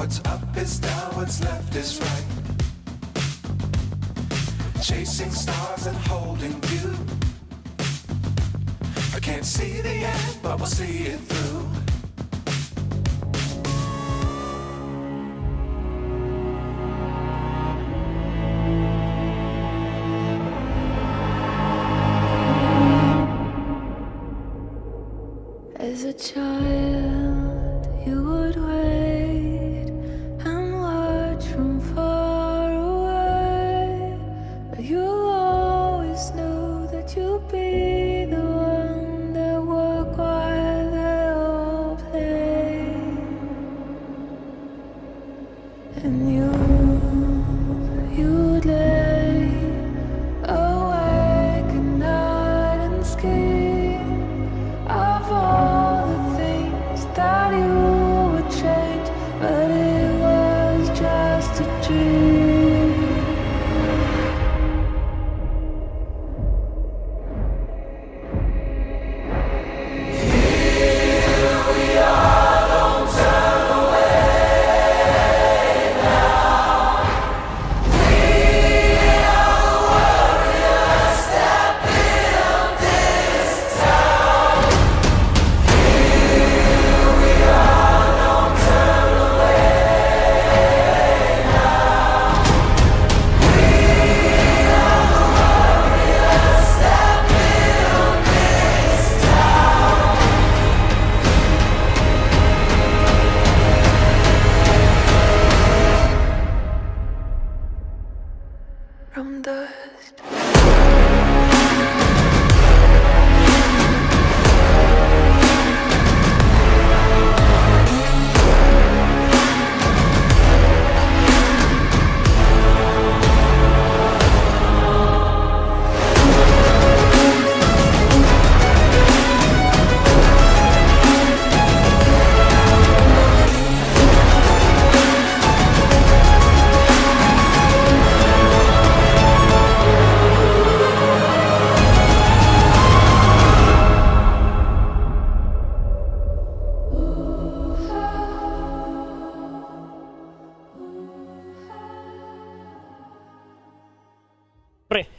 What's up is down, what's left is right. Chasing stars and holding you. I can't see the end, but we'll see it through. As a child, you would wait and watch from far away, but you always knew that you'd be the one that would while they all play. And you'd lay awake at night and scheme of all the things that you would change, but it was just a dream. Here we are, don't turn away now. We are the warriors that build this town. Here we are, don't turn away now. We are the warriors that build this town. From dust.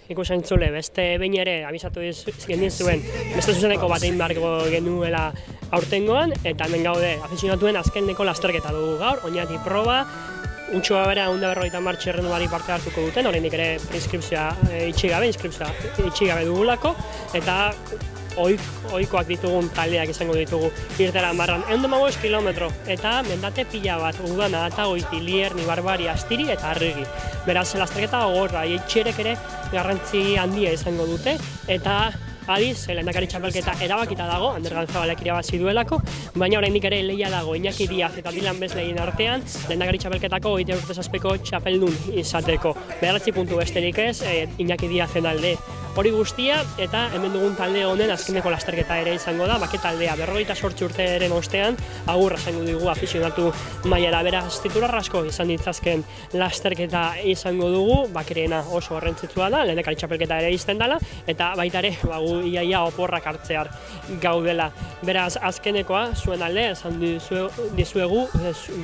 Ikusen entzule, beste behin ere abisatu genizuen beste zuzeneko bat egin beharko genuela aurtengoan, eta hemen gaude afizionatuen azkeneko lasterketa dugu gaur, oinati proba, untxua bera 150 txirrendulari parte hartuko duten, oraindik ere inskripzioa itxi gabe dugulako, eta ohikoak ditugun taldeak izango ditugu irtera marran 115 kilometro, eta mendate pila bat, Udana, Atagoiti, Lierni, Barbari, Astiri eta Arrigi. Beraz, lasterketa gogorra, itxierek ere garrantzi handia izango dute, eta adiz, lehendakari txapelketa erabakita dago, Ander Galzabalek irabazi duelako, baina oraindik ere lehia dago Iñaki Diaz eta Dylan Bezlein artean, lehendakari txapelketako 27 txapeldun izateko. 9 puntu besterik ez, Iñaki Diazen alde. Hori guztia, eta hemen dugun talde honen azkeneko lasterketa ere izango da, baketaldea 58 urteren ostean, agurra izango digu afizionatu mailara. Beraz, titular asko izan ditzazken lasterketa izango dugu, bakerena oso garrantzitsua da, lehendakari txapelketa ere izten dela, eta baita ere, gu iaia oporrak hartzear gaudela. Beraz, azkenekoa, zuen alde, esan dizuegu,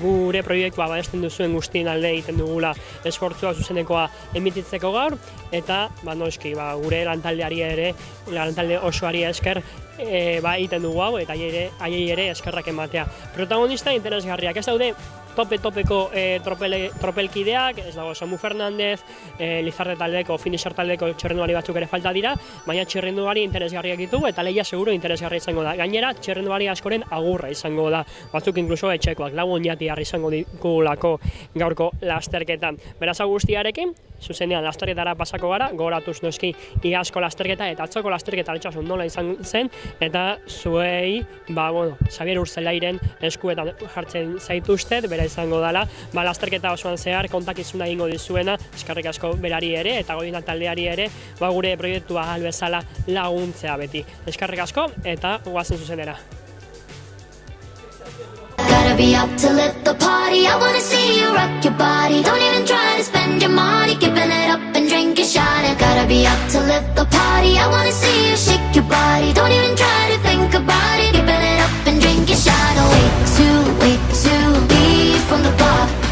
gure proiektua baesten duzuen guztien alde egiten dugula esfortzua zuzenekoa emititzeko gaur, eta noski, gure lantalde osoari esker egiten dugu hau, eta haiei ere eskerrak ematea. Protagonista interesgarriak, ez daude topeko tropelkideak, ez dago Samu Fernandez, Lizarde taldeko, Finisher taldeko txerrenduari batzuk ere falta dira, baina txerrenduari interesgarriak ditugu eta lehia seguro interesgarria izango da. Gainera, txerrenduari askoren agurra izango da, batzuk inkluso etxekoak, lau oinati harri izango digulako gaurko lasterketan. Beraz hau guztiarekin, zuzenean lasterketara pasako gara, gogoratuz noski iazko lasterketa eta atzoko lasterketa altxasun nola izan zen, eta zuei, Xabier Urzelairen eskuetan jartzen zaituztet, bera izango dela, lasterketa osoan zehar kontakizuna egingo dizuena, eskerrik asko berari ere, eta goiena taldeari ere, gure proiektua albezala laguntzea beti. Eskerrik asko, eta guazen zuzenera. Gotta be up to lift the party. I wanna see you rock your body. Don't even try to spend your money, giving it up and drink a shot. I gotta be up to lift the party. I wanna see you shake your body. Don't even try to think about it, giving it up and drink a shot. Way too deep from the bar.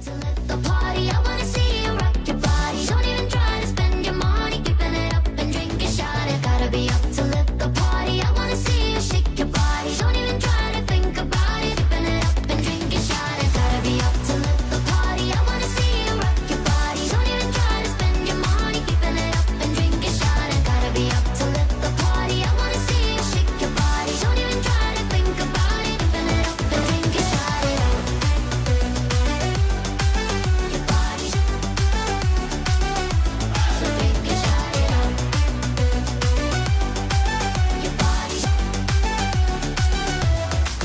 to lift the party. I wanna see you rock your body. Don't even try to spend your money, keeping it up and drink a shot. I gotta be up to lift the party. I wanna see you shake your body. Don't even try to think about it, keeping it up and drink a shot. I gotta be up to lift the party. I wanna see you rock your body. Don't even try to spend your money, keeping it up and drink a shot. I gotta be up to lift the party. I wanna see you shake your body. Don't even try to think about it, keeping it up and drink a shot. Your body, so drink a shot. Your body,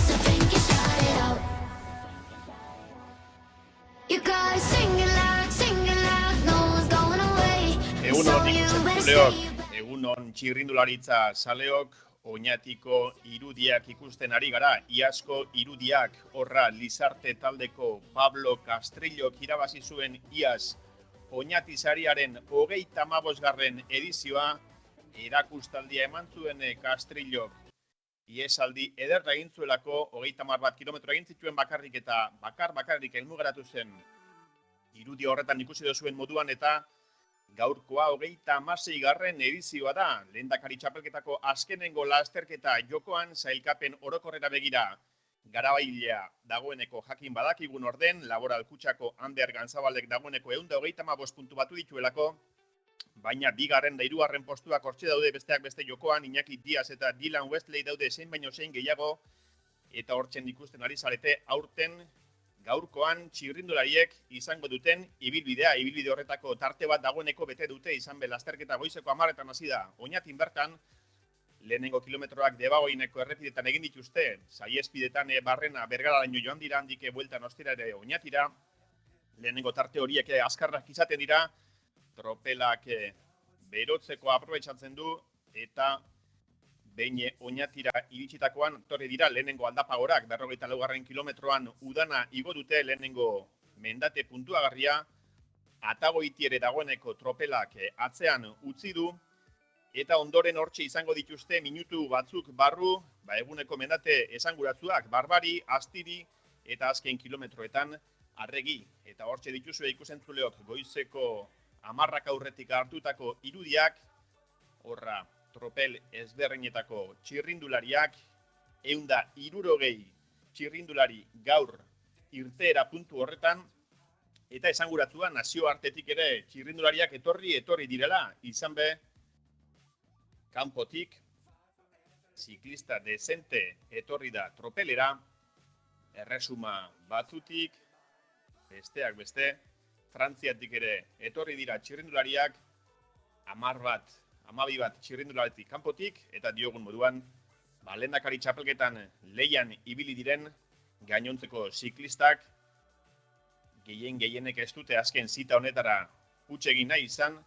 so drink a shot it out. You gotta sing it loud, no one's going away. Egunon So you better entzuleok, stay. egunon txirrindularitza zaleok, oinatiko irudiak ikusten ari gara, iazko irudiak horra Lizarte taldeko Pablo Castrillok irabazi zuen iaz Oñati sariaren 35. edizioa erakustaldia eman zuen Castrillok. Iesaldi ederra egin zuelako 31 kilometro egin zituen bakarrik eta bakarrik helmugaratu zen. Irudi horretan ikusi duzuen moduan eta gaurkoa 36. edizioa da. Lehendakari txapelketako azkenengo lasterketa jokoan sailkapen orokorrera begira. Garabailea dagoeneko jakin badakigun orden, Laboral Kutxako Ander Ganzabaldek dagoeneko 135 puntu batu dituelako, baina bigarren da hirugarren postuak hortxe daude besteak beste jokoan, Iñaki Diaz eta Dylan Westley daude zein baino zein gehiago, eta hortzen ikusten ari zarete aurten gaurkoan txirrindulariek izango duten ibilbidea. Ibilbide horretako tarte bat dagoeneko bete dute, izan be lasterketa goizeko 10:00 hasi da. Oñatin bertan, lehenengo kilometroak Debagoineko errepidetan egin dituzte, saiespidetan Barrena Bergararaino joan dira, handike bueltan ostera ere Oñatira. Lehenengo tarte horiek azkarrak izaten dira, tropelak berotzeko aprobetxatzen du, eta behin Oñatira iritsitakoan torri dira lehenengo aldapagorak, 44. kilometroan udana igo dute lehenengo mendate puntuagarria, Atagoiti ere dagoeneko tropelak atzean utzi du, eta ondoren hortxe izango dituzte minutu batzuk barru, eguneko mendate esanguratsuak, Barbari, Astiri eta azken kilometroetan Arregi. Eta hortxe dituzue ikusentzuleok goizeko 10 aurretik hartutako irudiak, horra tropel ezberdinetako txirrindulariak, 160 txirrindulari gaur irteera puntu horretan, eta esanguratua nazioartetik ere txirrindulariak etorri direla, izan be, kanpotik, ziklista dezente etorri da tropelera, erresuma batzutik, besteak beste, Frantziatik ere etorri dira txirrindulariak, 12 bat txirrindularitik kanpotik, eta diogun moduan, lehendakari txapelketan leian ibili diren gainontzeko ziklistak, gehienek ez dute azken zita honetara huts egin nahi izan,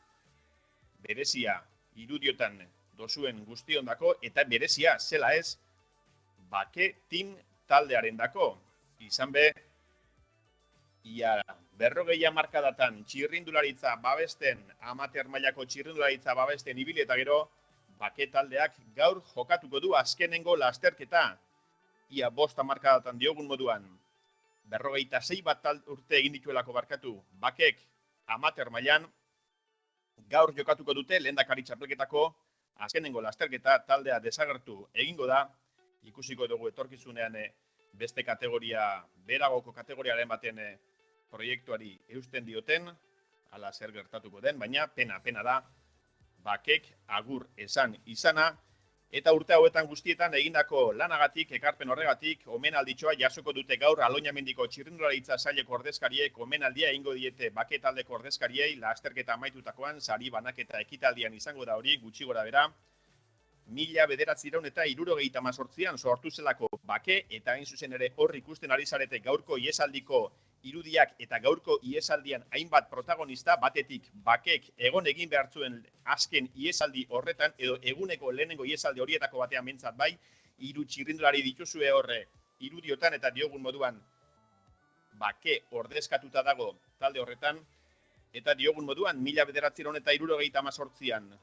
berezia irudiotan dozuen guztiondako, eta berezia zela ez, Bake Team taldearen dako. Izan be, ia 40 hamarkadatan txirrindularitza babesten, amateur mailako txirrindularitza babesten ibili eta gero, Bake taldeak gaur jokatuko du azkenengo lasterketa. Ia 5 hamarkadatan diogun moduan, 46 bat urte egin dituelako barkatu, Bakek amateur mailan, gaur jokatuko dute lehendakari txapelketako azkenengo lasterketa. Taldea desagertu egingo da, ikusiko dugu etorkizunean beste kategoria, beragoko kategoriaren baten proiektuari eusten dioten, ala zer gertatuko den, baina pena da, Bakek agur esan izana, eta urte hauetan guztietan egindako lanagatik, ekarpen horregatik, omenalditxoa jasoko dute gaur Aloñamendiko txirrindularitza saileko ordezkariek omenaldia egingo diete Bake taldeko ordezkariei, lasterketa amaitutakoan, sari banaketa ekitaldian izango da hori, gutxi gora bera, 1978an sortu zelako Bake, eta hain zuzen ere hor ikusten ari zarete gaurko iesaldiko irudiak eta gaurko iesaldian hainbat protagonista, batetik Bakek egon egin behar zuen azken iesaldi horretan, edo eguneko lehenengo iesaldi horietako batean bentsat bai, 3 txirrindulari dituzue horre irudiotan, eta diogun moduan Bake ordezkatuta dago talde horretan, eta diogun moduan 1978an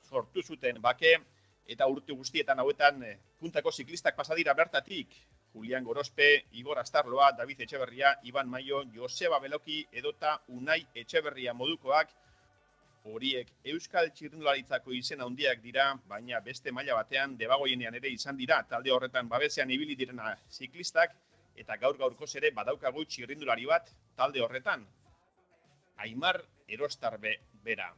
sortu zuten Bake, eta urte guztietan hauetan puntako ziklistak pasadira bertatik, Julian Gorospe, Igor Astarloa, David Etxeberria, Iban Maio, Joseba Beloki edota Unai Etxeberria modukoak. Horiek Euskal Txirrindularitzako izen handiak dira, baina beste maila batean debagoienean ere izan dira talde horretan babesean ibili direna ziklistak, eta gaur-gaurkoz ere badaukagu txirrindulari bat talde horretan. Aimar Erostarbe bera.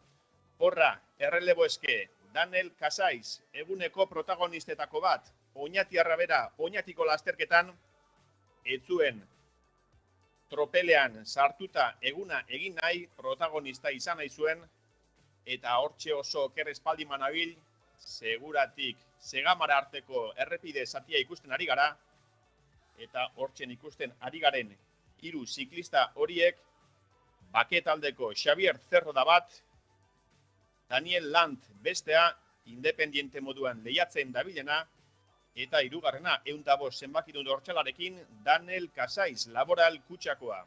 Horra, errelebo eske, Daniel Casais, eguneko protagonistetako bat, Oñatiarra bera, Oñatiko lasterketan, ez zuen tropelean sartuta eguna egin nahi, protagonista izan nahi zuen, eta hortxe oso oker espaldi manabil, seguratik Segamara arteko errepide zatia ikusten ari gara, eta hortzen ikusten ari garen 3 ziklista horiek, Bake taldeko Xavier Cerro da bat, Daniel Land bestea, independiente moduan lehiatzen dabilena, eta 3. 105 zenbakidun hortxalarekin Daniel Casais Laboral Kutxakoa.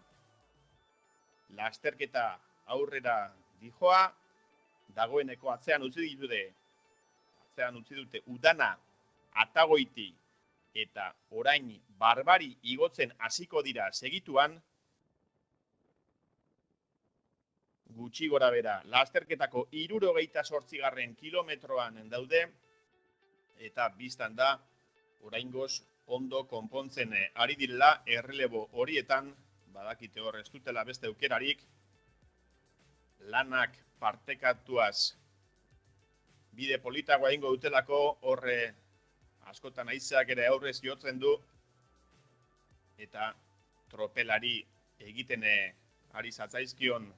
Lasterketa aurrera dijoa, dagoeneko atzean utzi dute Udana, Atagoiti eta orain Barbari igotzen hasiko dira segituan, gutxi gora bera, lasterketako 78. kilometroan daude, eta biztan da, oraingoz ondo konpontzen ari direla errelebo horietan, badakite hor ez dutela beste aukerarik, lanak partekatuaz bide politagoa egingo dutelako, horre askotan haizeak ere aurrez jotzen du, eta tropelari egiten ari zatzaizkion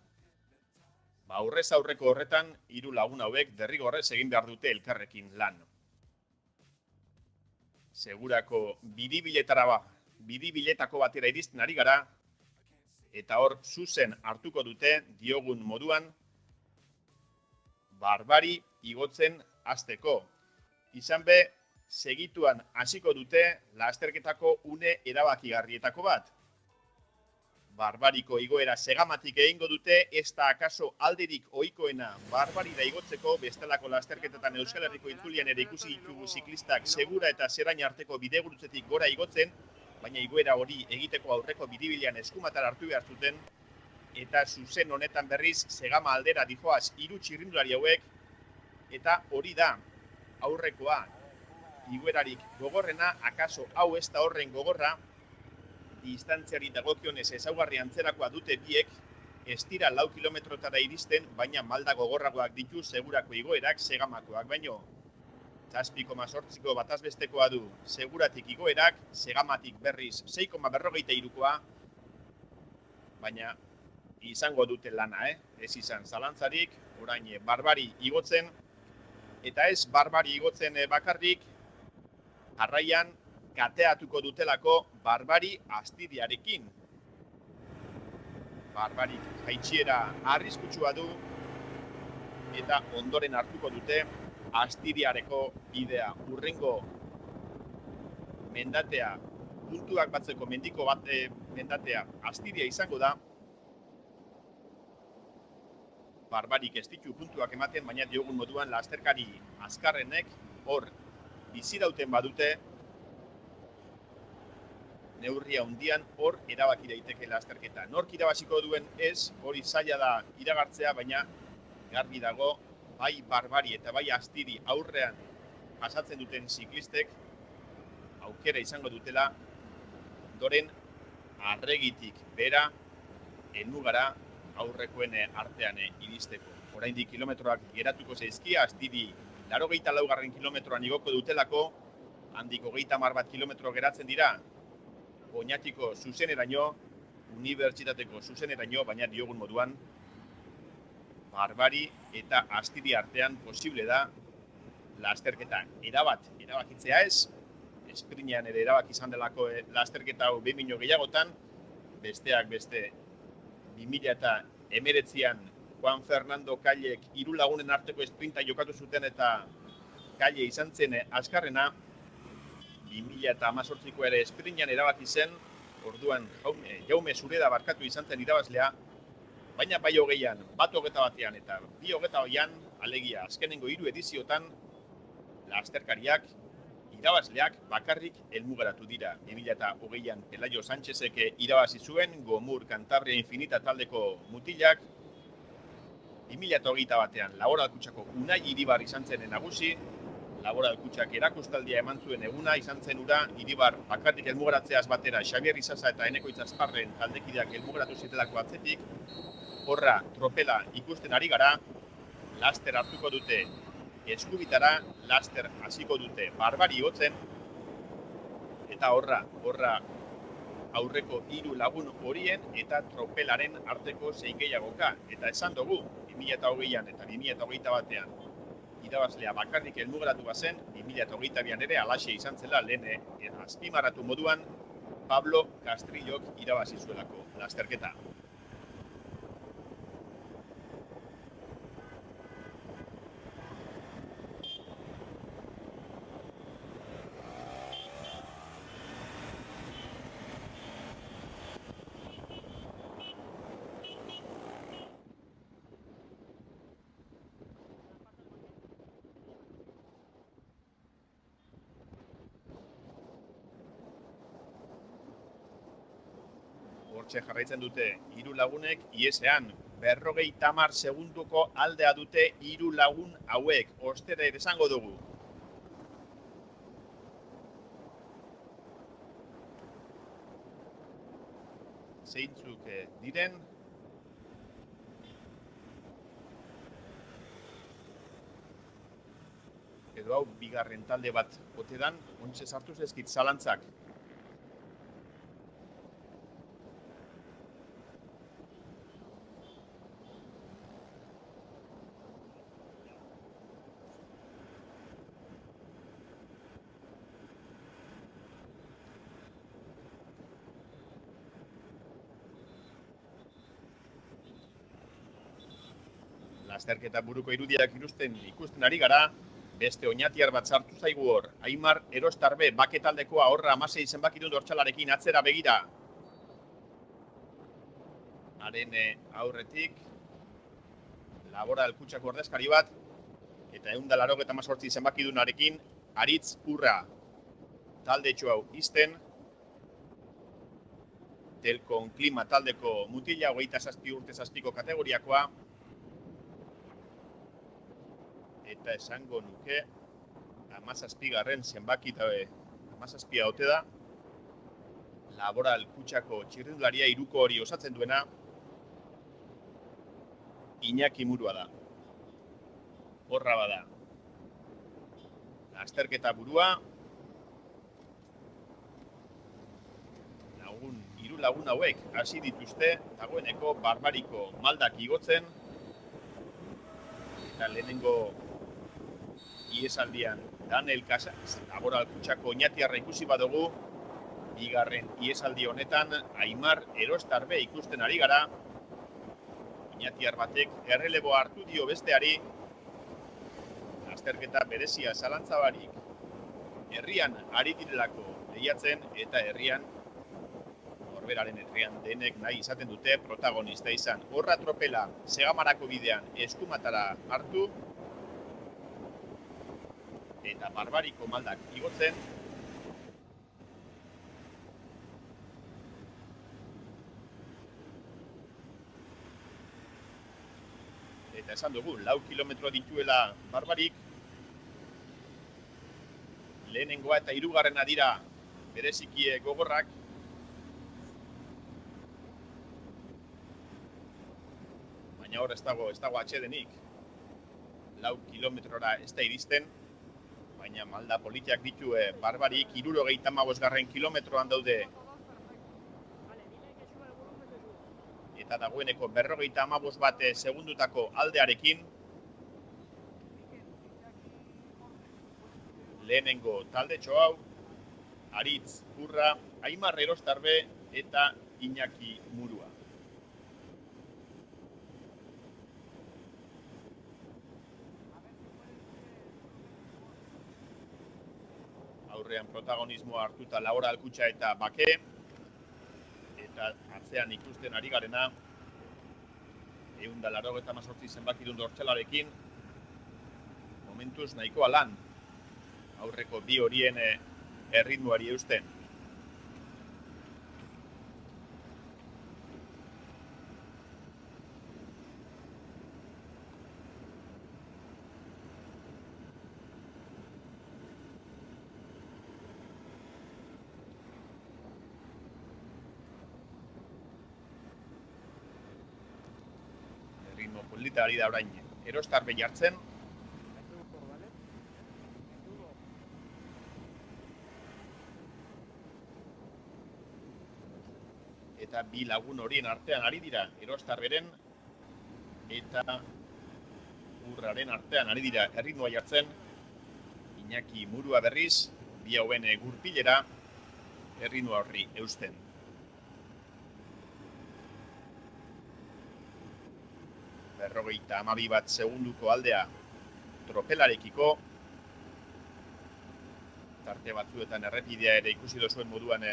aurrez aurreko horretan 3 lagun hauek derrigorrez egin behar dute elkarrekin lan. Segurako bidibiletako batera iristen ari gara, eta hor zuzen hartuko dute diogun moduan, Barbari igotzen hasteko. Izan be, segituan hasiko dute lasterketako une erabakigarrietako bat. Barbariko igoera Segamatik egingo dute, ez da akaso alderik ohikoena Barbarira igotzeko, bestelako lasterketetan Euskal Herriko itzulian ere ikusi ditugu ziklistak Segura eta Zerain arteko bidegurutzetik gora igotzen, baina igoera hori egiteko aurreko bidibilean eskumatar hartu behar zuten, eta zuzen honetan berriz Segama aldera dijoaz 3 txirrindulari hauek, eta hori da aurrekoa igoerarik gogorrena, akaso hau ez da horren gogorra, distantziari dagokionez ezaugarri antzerakoa dute biek, ez dira 4 kilometrotara iristen, baina malda gogorragoak ditu Segurako igoerak Segamakoak baino. 7,8ko batazbestekoa du Seguratik igoerak, Segamatik berriz 6,43koa, baina izango dute lana, ez izan zalantzarik, orain Barbari igotzen, eta ez Barbari igotzen bakarrik, jarraian kateatuko dutelako Barbari Astiriarekin. Barbarik jaitshiera arriskutsua du, eta ondoren hartuko dute Astiriareko bidea. Hurrengo mendatea, puntuak batzeko mendiko mendatea Astiria izango da. Barbarik ez ditu puntuak ematen, baina diogun moduan lasterkari azkarrenek hor bizirauten badute, neurria hundian hor erabaki daiteke lasterketa. Nork irabaziko duen ez, hori zaila da iragartzea, baina garbi dago, bai Barbari eta bai Astiri aurrean pasatzen duten ziklistek aukera izango dutela, ondoren Arregitik bera helmugara aurrekoen artean iristeko. Oraindik kilometroak geratuko zaizkia, Astiri 84. kilometroan igoko dutelako, handik 30 bat kilometro geratzen dira, Oñatiko zuzeneraino, unibertsitateko zuzeneraino, baina diogun moduan, Barbari eta Astiri artean posible da lasterketa erabakitzea ez, esprinean ere erabaki izan delako lasterketa hau 2 mino gehiagotan, besteak beste 2019an Juan Fernando Caillek 3 lagunen arteko esprinta jokatu zuten eta Caille izan zen azkarrena, 2018ko ere esprinean erabaki zen, orduan Jaume Zureda barkatu izan zen irabazlea, baina bai 20an, bat 21an eta 2 22an, alegia azkenengo 3 ediziotan, lasterkariak irabazleak bakarrik helmugaratu dira. 2008an Pelayo Sánchezek irabazi zuen Gomur Cantabria Infinita taldeko mutilak. 2021an Laboral Kutxako Unai Iribar izan zen nagusi. Laboral Kutxak erakustaldia eman zuen eguna izan zen ura, Iribar bakarrik helmugaratzeaz batera Xabier Izaza eta Eneko Itzazparren taldekideak helmugaratu zitelako atzetik. Horra tropela ikusten ari gara, laster hartuko dute Eskubitara, laster hasiko dute Barbari igotzen, eta horra aurreko 3 lagun horien eta tropelaren arteko zein gehiagoka. Eta esan dugu, 2008an eta 2021an irabazlea bakarrik helmugaratu bazen, 2022an ere alaxe izan zela lehen azpimarratu moduan Pablo Castrillok irabazi zuelako lasterketa. Hortxe jarraitzen dute 3 lagunek iesean. 50 segunduko aldea dute 3 lagun hauek. Ostera ere esango dugu. Zeintzuk diren. Edo hau bigarren talde bat otedan, ontsa sartu zezkit zalantzak. Lasterketa buruko irudiak ikusten ari gara, beste oinatiar bat sartu zaigu hor. Aimar Erostarbe baketaldekoa horra 16 zenbakidun dortsalarekin atzera begira. Haren aurretik Laboral Kutxako ordezkari bat eta 188 zenbakidunarekin Aritz Urra. Taldetxo hau izten. Telkon Klima taldeko mutila 27 urte zazpiko kategoriakoa. Eta esango nuke 17garren zenbakitabe 17 ote da. Laboral Kutxako txirrindularia 3ko hori osatzen duena Iñaki Murua da. Horra bada. Lasterketa burua. Hiru lagun hauek hasi dituzte dagoeneko Barbariko maldak igotzen. Eta lehenengo iesaldian Daniel Casas, Laboral Kutxako oinatiarra ikusi badugu, bigarren iesaldi honetan Aimar Erostarbe ikusten ari gara. Oinatiar batek erreleboa hartu dio besteari. Lasterketa berezia zalantzabarik herrian ari direlako lehiatzen eta norberaren herrian denek nahi izaten dute protagonista izan. Horra tropela Segamarako bidean eskumatara hartu eta Barbariko maldak igotzen. Eta esan dugu, 4 kilometro dituela Barbarik. Lehenengoa eta 3garrena dira bereziki gogorrak. Baina hor ez dago atsedenik. 4 kilometrora ez da iristen. Baina malda politiak ditu Barbarik 75garren kilometroan daude. Eta dagoeneko 55 bat segundutako aldearekin. Lehenengo taldetxo hau, Aritz Urra, Aimar Erostarbe eta Iñaki Murua. Aurrean protagonismoa hartuta Laboral Kutxa eta Bake, eta atzean ikusten ari garena 188 zenbakidun dortsalarekin momentuz nahikoa lan. aurreko bi horien erritmoari eusten. Erritmo polita ari da orain Erostarbe jartzen. Eta bi lagun horien artean ari dira, Erostarberen eta Urraren artean ari dira erritmoa jartzen. Iñaki Murua berriz, bi hauen gurpilera erritmoa horri eusten. Berrogeita 12 segunduko aldea tropelarekiko. Tarte batzuetan errepidea ere ikusi dozuen moduan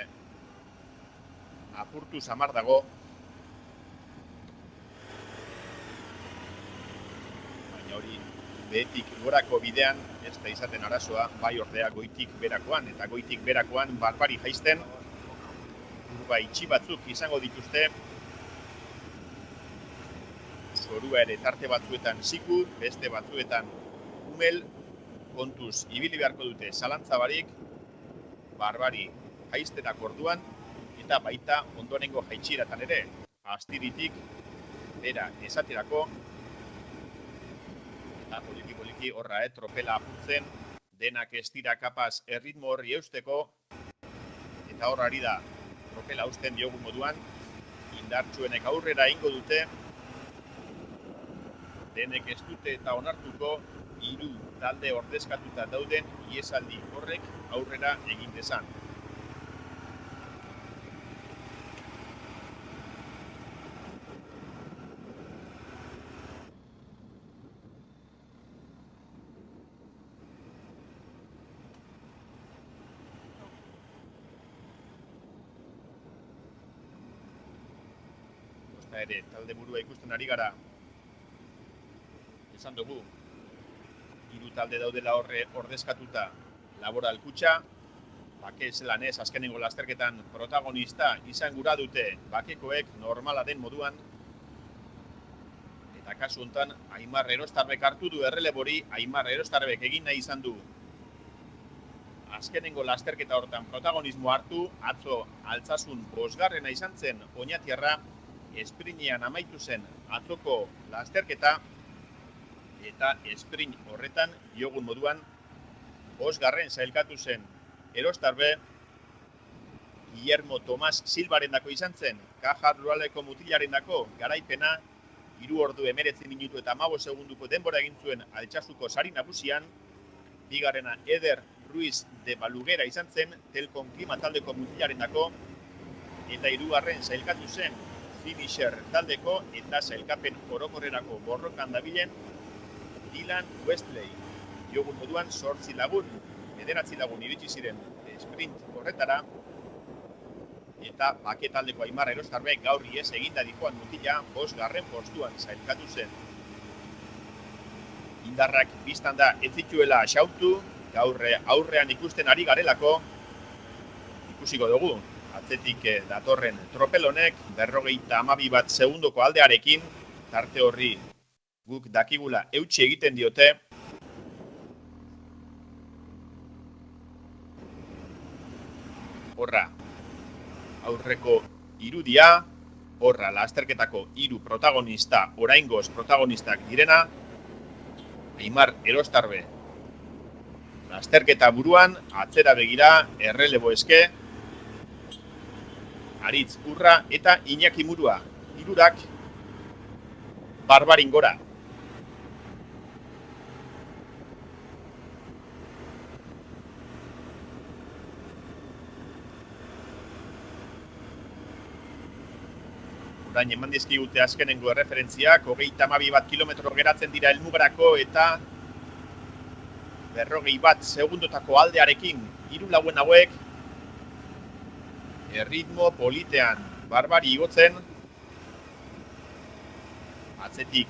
apurtu samar dago. Baina hori behetik gorako bidean ez da izaten arazoa, bai ordea goitik berakoan, eta goitik berakoan barbari jaisten. Kurba itxi batzuk izango dituzte. Zorua ere tarte batzuetan ziku, beste batzuetan umel, kontuz ibili beharko dute zalantza barik, barbari jaiztenak orduan, eta baita ondorengo jaitsieratan ere, astiritik, bera esaterako, eta poliki horra tropela apurtzen, denak ez dira kapaz erritmo horri eusteko, eta horra ari da tropela eusten diogun moduan, indartsuenek aurrera ingo dute, denek ez dute eta onartuko 3 talde ordezkatuta dauden iesaldi horrek aurrera egin dezan. Kosta ere talde burua ikusten ari gara. Esan dugu, 3 talde daudela horre ordezkatuta Laboral Kutxa, bake zelanez azkenengo lasterketan protagonista izan gura dute bakekoek normala den moduan, eta kasu honetan Aimar Erostarbek hartu du errelebori, Aimar Erostarbek egin nahi izan du azkenengo lasterketa hortan protagonismo hartu, atzo Altsasun 5. izan zen Oñatiarra, esprinean amaitu zen atzoko lasterketa, eta sprint horretan jogun moduan 5. sailkatu zen Erostarbe, Guillermo Tomas Silvarendako izan zen, Kajar Ruraleko mutilarendako garaipena, 3 ordu 19 minutu eta 15 segunduko denbora egin zuen Altsasuko sari nagusian, 2. Eder Ruiz de Balugera izan zen, Telkom Klima taldeko mutilarendako, eta 3. sailkatu zen Finisher taldeko eta sailkapen orokorrerako borrokan dabilen Dylan Westley. Jogun moduan 8 lagun, 9 lagun iritsi ziren sprint horretara, eta bake taldeko Aimar Erostarbek gaur ihes eginda dikoan mutila 5. postuan sailkatu zen. Indarrak biztan da ez zituela xautu, gaur aurrean ikusten ari garelako, ikusiko dugu, atzetik datorren tropelonek, 52 segundoko aldearekin, tarte horri guk dakigula eutsi egiten diote. Horra, aurreko irudia, horra lasterketako 3 protagonista, oraingoz protagonistak direna, Aimar Erostarbe. Lasterketa buruan, atzera begira, errelebo eske, Aritz Urra eta Iñaki Murua, 3 barbarin gora. Orain eman dizkigute azkenengo erreferentziak, 32 kilometro geratzen dira helmugarako eta 41 segundotako aldearekin 3 lauen hauek erritmo politean barbari igotzen. Atzetik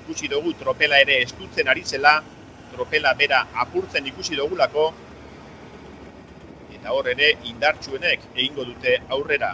ikusi dugu tropela ere estutzen ari zela, tropela bera apurtzen ikusi dugulako, eta hor ere indartsuenek egingo dute aurrera.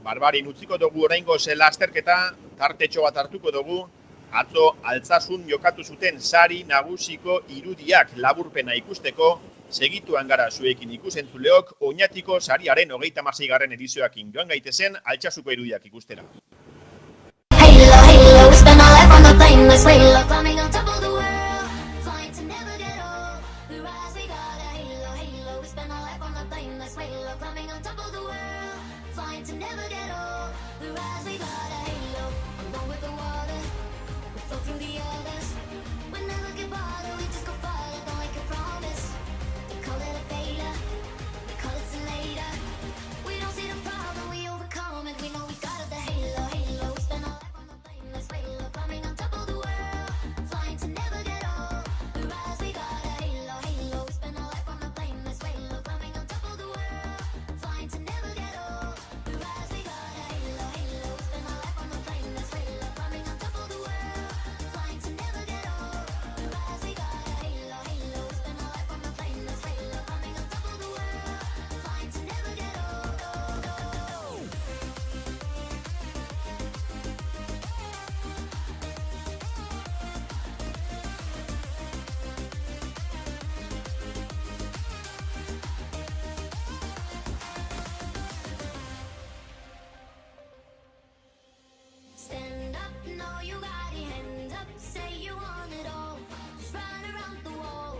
Barbarin utziko dugu oraingoz lasterketa, tartetxo bat hartuko dugu, atzo Altsasun jokatu zuten sari nagusiko irudiak laburpena ikusteko, segituan gara zuekin ikusentzuleok, Oñatiko sariaren 36. edizioakin joan gaitezen Altsasuko irudiak ikustera. Halo, halo, we spend our life on the plane, let's wait, love climbing on top of the world, flying to never get old. We rise, we got a halo, halo, we spend our life on the plane, let's wait, love climbing on top of the world, flying to never get old. We rise, we got a halo, along with the water, we flow through the others. We never get bothered, we just go farther than we can promise. They call it a beta, they call it some later. We don't see the problem, we overcome it. We know we got it, the halo, halo. We spend our life on the plane, let's wait, love climbing on top of the world, flying to never get old. We rise, we got a halo, halo. We spend our life on the plane, let's wait, love climbing on top of the world, flying to never get old. We rise, we got a halo, halo. We spend our life on the plane, let's wait, love climbing on top of the world, flying to never get old. We rise, we got a halo, halo. We spend our life on the plane, let's wait, love climbing on top of the world, flying to never get old. Stand up, know you got your hands up, say you want it all. Just run around the wall.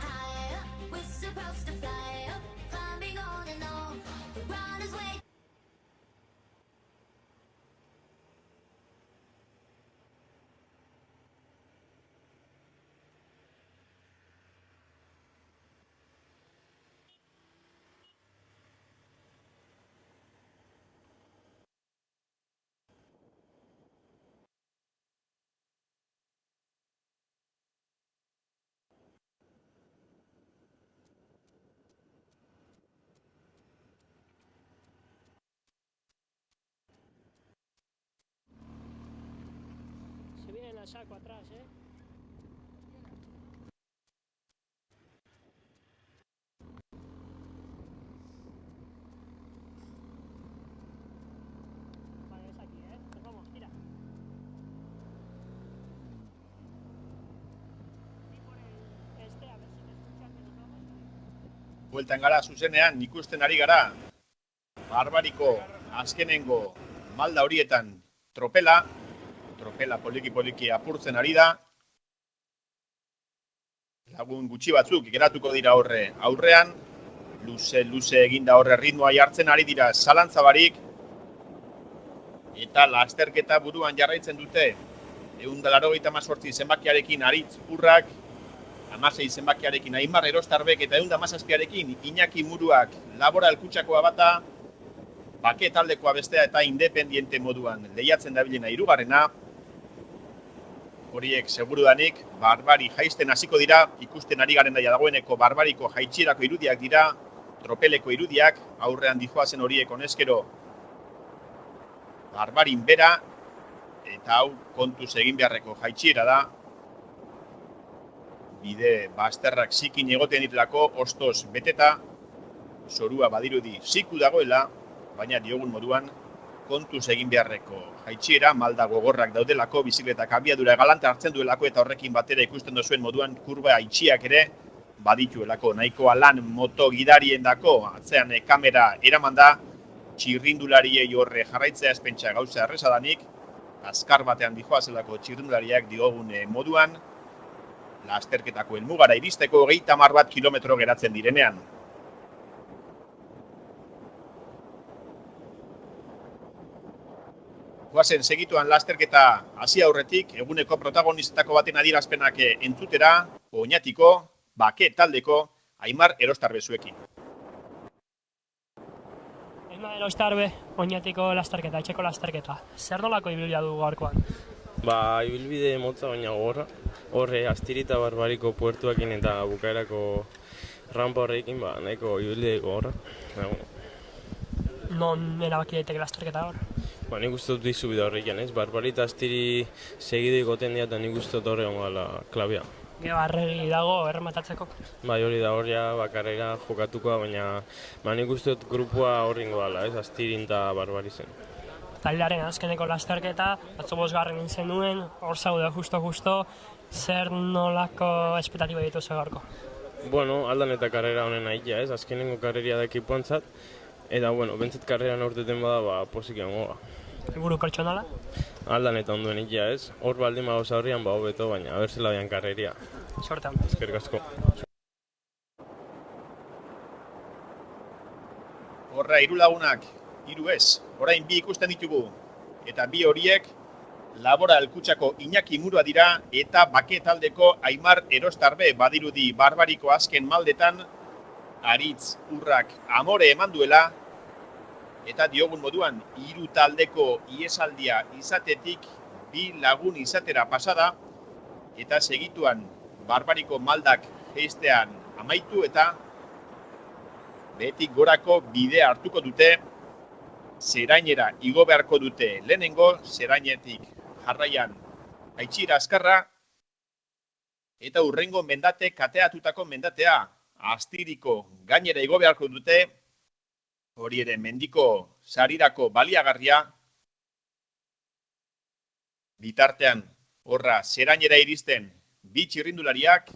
High up, we're supposed to fly up, climbing on and on. The ground is waiting. Se viene el saco atrás, Vale, es aquí, Pues vamos, tira. Y por a ver si te escuchan que nos vamos. Bueltan gara zuzenean ikusten ari gara, Barbariko azkenengo malda horietan tropela poliki apurtzen ari da, lagun gutxi batzuk geratuko dira aurrean, luze eginda horre ritmoa jartzen ari dira zalantzabarik, eta lasterketa buruan jarraitzen dute, 188 zenbakiarekin Aritz Urrak, 16 zenbakiarekin Aimar Erostarbek eta 117arekin Iñaki Muruak, Laboral Kutxakoa bata, Bake taldekoa bestea eta independiente moduan lehiatzen dabilena 3. Horiek segurudanik Barbari jaisten hasiko dira, ikusten ari garen daia dagoeneko Barbariko jaitsierako irudiak dira, tropeleko irudiak, aurrean dijoazen horiek honezkero Barbarin bera, eta hau kontuz egin beharreko jaitsiera da, bide bazterrak zikin egoten ditelako, ostoz beteta, zorua badirudi ziku dagoela, baina diogun moduan, kontuz egin beharreko jaitsiera, malda gogorrak daudelako, bizikletak abiadura galanta hartzen duelako, eta horrekin batera ikusten duzuen moduan kurba itxiak ere badituelako. Nahikoa lan moto gidarien dako, atzean kamera eraman da, txirrindulariei horre jarraitzea espentsa gauza errezadanik, azkar batean dijoazelako txirrindulariak diogun moduan, lasterketako helmugara iristeko 30 kilometro geratzen direnean. Goazen segituan lasterketa hasi aurretik, eguneko protagonistetako baten adierazpenak entzutera, Oñatiko, Bake taldeko, Aimar Erostarbe zuekin. Aimar Erostarbe, Oñatiko lasterketa, etxeko lasterketa. Zer nolako ibilbidea du gaurkoan? Ibilbide motza baina gogorra. Horre, Astirita Barbariko puertuakin eta bukaerako rampa horrekin, nahiko ibilideko horra. Non erabaki daiteke lasterketa hor? Nik uste dut dizu bida horrekin, ez? Barbari eta Astiri segido ikoten dira eta nik uste dut horre gala klabia. Gero arregi dago errematatzeko. Hori da horria bakarrera jokatukoa, baina nik uste dut grupua horrengo gala, ez? Astirin eta Barbari zen. Taldearen azkeneko lasterketa, atzo 5. nintzen nuen, hor zaude justo, zer nolako espektatiba dituzu gaurko? Aldan eta karrera honen aitea, ez? Azkenengo karreria da ekipuantzat, eta, bentsat karreran aurteten bada, posik egongo. Helburu pertsonala? Aldan eta onduen ikia, ez? Hor baldin gauza horrian hobeto, baina abertzela dian karreria. Sortean. Eskerrik asko. Horra, 3 lagunak, 3 ez, orain 2 ikusten ditugu, eta 2 horiek Laboral Kutxako Iñaki Murua dira eta Bake taldeko Aimar Erostarbe badirudi Barbariko azken maldetan Aritz Urrak amore eman duela eta diogun moduan 3 taldeko iesaldia izatetik 2 lagun izatera pasada eta segituan Barbariko maldak jeistean amaitu eta behetik gorako bidea hartuko dute, Zerainera igo beharko dute lehenengo, Zerainetik jarraian Aitxira Azkarra eta hurrengo mendate kateatutako mendatea Astiriko gainera igo beharko dute, hori ere mendiko sarirako baliagarria. Bitartean horra Zerainera iristen 2 txirrindulariak,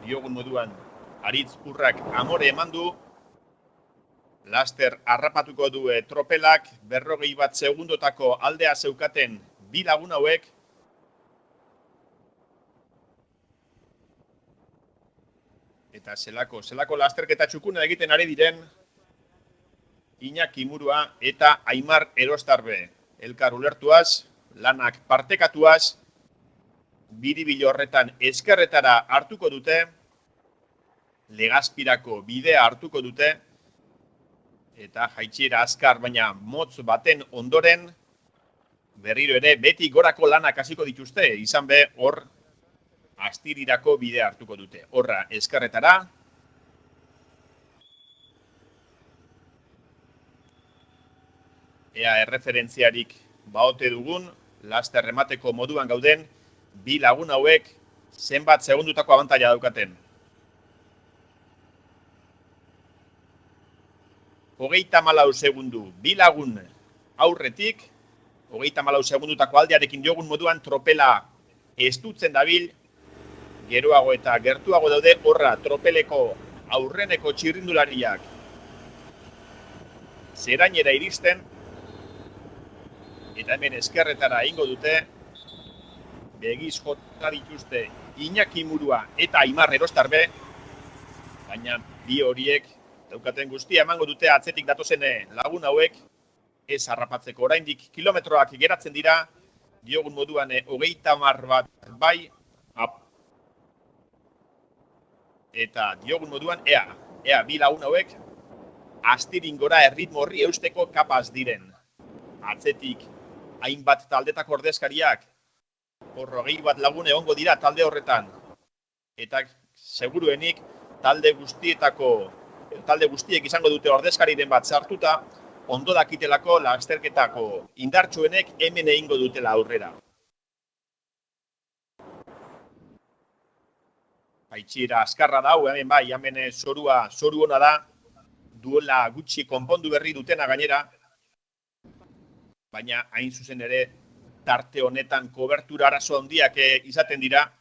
diogun moduan Aritz Urrak amore eman du, laster harrapatuko du tropelak 41 segundotako aldea zeukaten 2 lagun hauek. Eta zelako lasterketa txukuna egiten ari diren Iñaki Murua eta Aimar Erostarbe. Elkar ulertuaz, lanak partekatuaz, biribil horretan ezkerretara hartuko dute, Legazpirako bidea hartuko dute, eta Jaitxira Azkar baina motz baten ondoren, berriro ere beti gorako lanak hasiko dituzte, izan be hor Astirirako bidea hartuko dute. Horra ezkerretara, ea erreferentziarik baote dugun, laster emateko moduan gauden, 2 lagun hauek zenbat segundutako abantaila daukaten. 34 segundu, 2 lagun aurretik, 34 segundutako aldearekin diogun moduan tropela estutzen dabil, geroago eta gertuago daude horra tropeleko aurreneko txirrindulariak Zerainera iristen, eta hemen ezkerretara ingo dute, begiz jota dituzte Iñaki Murua eta Aimar Erostarbe, baina 2 horiek daukaten guztia emango dute atzetik datozen lagun hauek ez harrapatzeko. Oraindik kilometroak geratzen dira, diogun moduan 30 bat bai, eta diogun moduan ea 2 lagun hauek Astirin gora erritmo horri eusteko kapaz diren. Atzetik hainbat taldetako ordezkariak, 20 bat lagun egongo dira talde horretan. Eta seguruenik talde guztiek izango dute ordezkariren bat sartuta, ondo dakitelako lasterketako indartsuenek hemen egingo dutela aurrera. Aitxira Azkarra da, hemen bai, hemen zoru ona da, duela gutxi konpondu berri dutena gainera, baina hain zuzen ere tarte honetan kobertura arazo handiak izaten dira,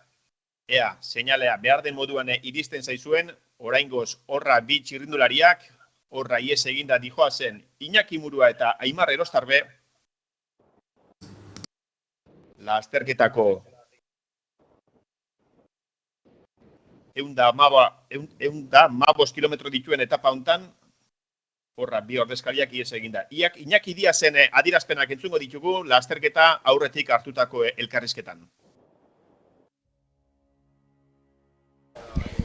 ea, seinalea behar den moduan iristen zaizuen, oraingoz horra 2 txirrindulariak, horra ies eginda dijoazen Iñaki Murua eta Aimar Erostarbe, lasterketako 115 kilometro dituen etapa hontan, horra 2 ordezkariak ies eginda. Iñaki Diazen adierazpenak entzungo ditugu lasterketa aurretik hartutako elkarrizketan.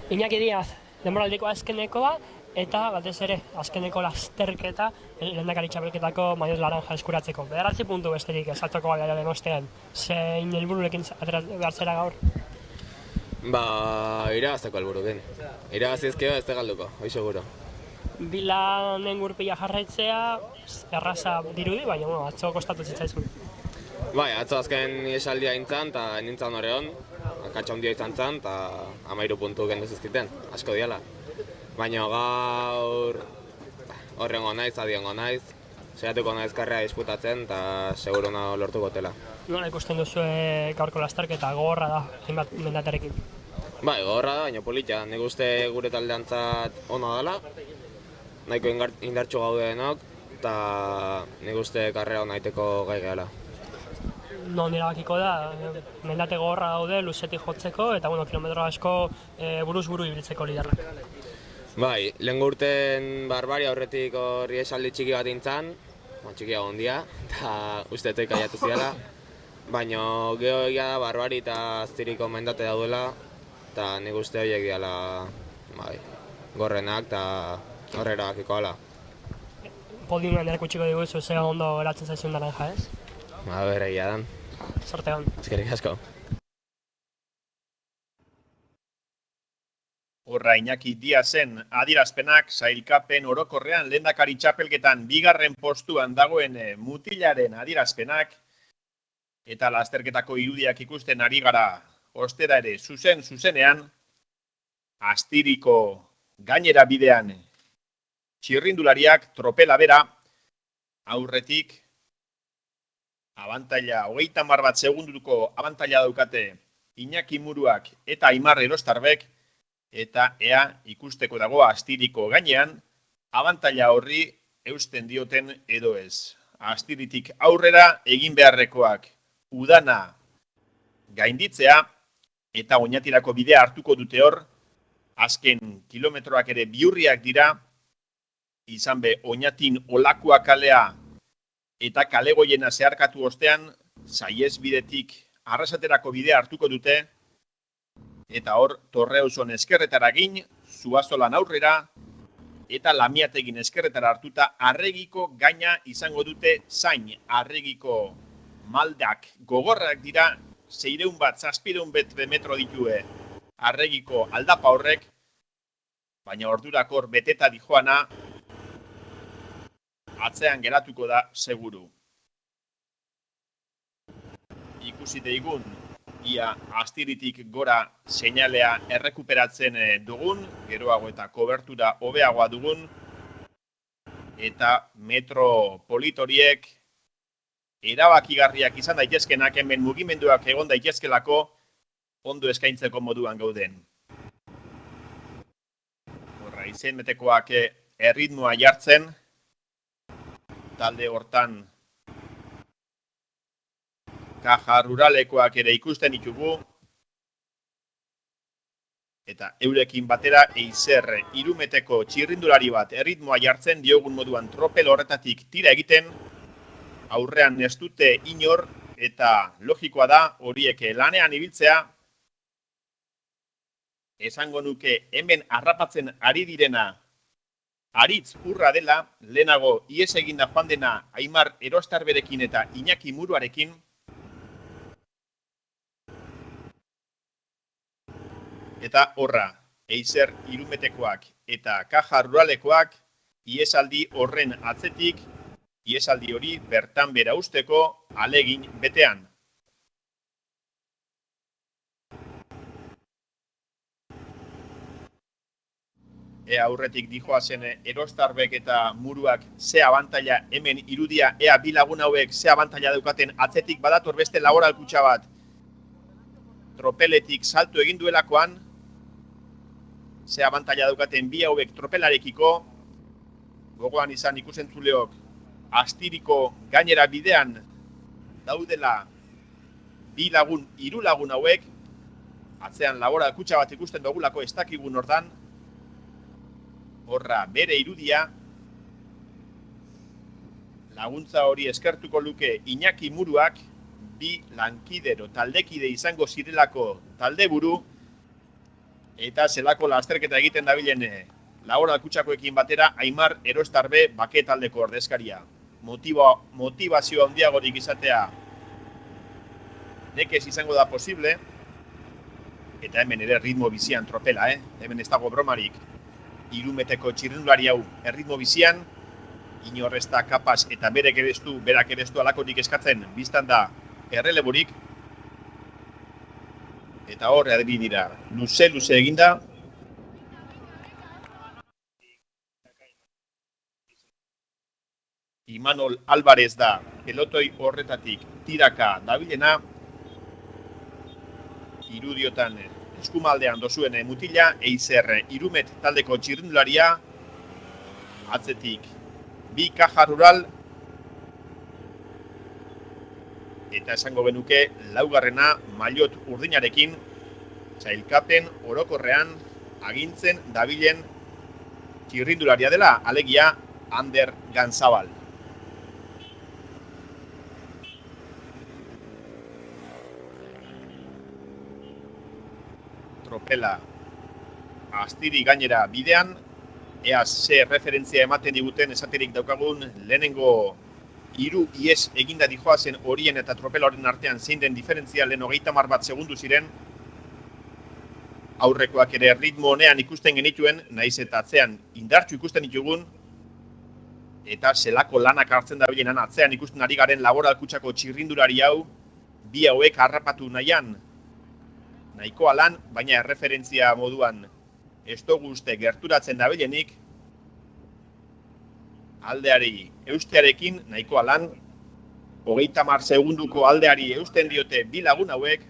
Iñaki Diaz, denboraldiko azkenekoa, eta batez ere azkeneko lasterketa lehendakari txapelketako maillot laranja eskuratzeko. 9 puntu besterik ez atzoko gaiaren ostean. Zein helbururekin behar zera gaur? Irabazteko helburukin. Irabazizkio ez da galduko, hoi seguro. Bilanen gurpila jarraitzea erraza dirudi, baina atzo kostatu zitzaizun. Bai, atzo azken esaldia intzan, eta nintzen hori hon, akatsa handia izan zen, eta 13 puntu gendu zizkiten, asko diala. Baina gaur horrengo naiz, adiongo naiz, saiatuko naiz karrea disputatzen, eta seguro lortuko tela. Nola ikusten duzu gaurko lasterketa gogorra da, hainbat mendaterekin? Bai, gogorra da, baina polita. Nik uste gure taldeantzat ona dela, nahiko indartxo gaudenok, eta nik uste karrera onaiteko gai gehala. Non erabakiko da, mendate gogorra daude, luzetik jotzeko, eta kilometro asko buruz buru ibiltzeko liderrak. Bai, lehen urten barbari aurretik horri esaldi txiki bat intzan, txikia gondia, eta uste toik aiatu ziala. Baina geho egia da barbari eta aztiriko mendate daudela, eta nik uste horiek diala gorrenak eta horrera bakiko ala. Podiumen erakutxiko diguzu, ze ondo eratzen zaizun naranja, ez? Egia dan. Sorte hon. Eskerrik asko. Horra Iñaki Diazen adierazpenak sailkapen orokorrean lehendakari txapelketan bigarren postuan dagoen mutilaren adierazpenak eta lasterketako irudiak ikusten ari gara ostera ere zuzenean Astiriko gainera bidean txirrindulariak tropela bera aurretik abantaila 30 segunduko abantaila daukate Iñaki Muruak eta Aimar Erostarbek eta ea ikusteko dago Astiriko gainean abantaila horri eusten dioten edo ez. Astiritik aurrera egin beharrekoak udana gainditzea eta Oñatirako bidea hartuko dute hor, azken kilometroak ere biurriak dira, izan be Oñatin Olakua kalea eta kalegoiena zeharkatu ostean, saiez bidetik arrasaterako bidea hartuko dute, eta hor Torreuzon eskerretaragin, Zuazolan aurrera, eta Lamiategin eskerretara hartuta Arregiko gaina izango dute zain. Arregiko maldak gogorrak dira, 600-700 metro ditue Arregiko aldapa horrek, baina ordurakor beteta dijoana, atzean geratuko da seguru. Ikusi deigun, ia Astiritik gora seinalea errekuperatzen dugun, geroago eta kobertura hobeagoa dugun, eta metropolitoriek erabakigarriak izan daitezkenak hemen mugimenduak egon daitezkelako ondo eskaintzeko moduan gauden. Horra, izen metekoak erritmoa jartzen, talde hortan Kaja ruralekoak ere ikusten ditugu, eta eurekin batera Eizer Irumeteko txirrindulari bat erritmoa jartzen diogun moduan tropel horretatik tira egiten, aurrean ez dute inor eta logikoa da horiek lanean ibiltzea, esango nuke hemen harrapatzen ari direna Aritz Urra dela, lehenago ies eginda joan dena Aimar Erostarberekin eta Iñaki Muruarekin, eta horra, Eizer Irumetekoak eta Kaja ruralekoak iesaldi horren atzetik, iesaldi hori bertan bera usteko alegin betean. Ea aurretik dijoazen Erostarbek eta Muruak ze abantaila hemen irudia, ea bi lagun hauek ze abantaila daukaten atzetik badator beste laboralkutxa bat tropeletik salto egin duelakoan, ze abantaila daukaten bi hauek tropelarekiko, gogoan izan ikusentzuleok Astiriko gainera bidean daudela bi lagun, 3 lagun hauek, atzean laboralkutxa bat ikusten dugulako ez dakigun hortan, horra bere irudia, laguntza hori eskertuko luke Iñaki Muruak, bi lankidero taldekide izango zirelako taldeburu, eta zelako lasterketa egiten dabilen laboralkutxakoekin batera Aimar Erostarbe bake taldeko ordezkaria. Motivazio handiagorik izatea nekez izango da posible, Eta hemen ere ritmo bizian tropela, Hemen ez dago bromarik. Irumeteko txirrindulari hau erritmo bizian, inor ez da kapaz eta berak ere ez du alakorik eskatzen, biztan da erreleburik. Eta hor, adibide dira, luze eginda. Imanol Alvarez da, pelotoi horretatik tiraka dabilena. Irudiotan eskumaldean dozuen mutila, Eizer Irumet taldeko txirrindularia. Atzetik, bi Caja Rural. Eta esango genuke, laugarrena maillot urdinarekin, sailkapen orokorrean agintzen dabilen txirrindularia dela, alegia Ander Ganzabal. Tropela astiri gainera bidean, ea ze referentzia ematen diguten esaterik daukagun lehenengo hiru ies eginda dijoazen horien eta tropela horien artean zein den diferentzia lehen 30 bat segundu ziren. Aurrekoak ere ritmo honean ikusten genituen, naiz eta atzean indartsu ikusten ditugun, eta zelako lanak hartzen dabilenan atzean ikusten ari garen laboralkutsako txirrindulari hau, bi hauek harrapatu nahian, nahikoa lan, baina erreferentzia moduan ez dugu uste gerturatzen dabilenik, aldeari eustearekin nahikoa lan, 30 segunduko aldeari eusten diote bi lagun hauek,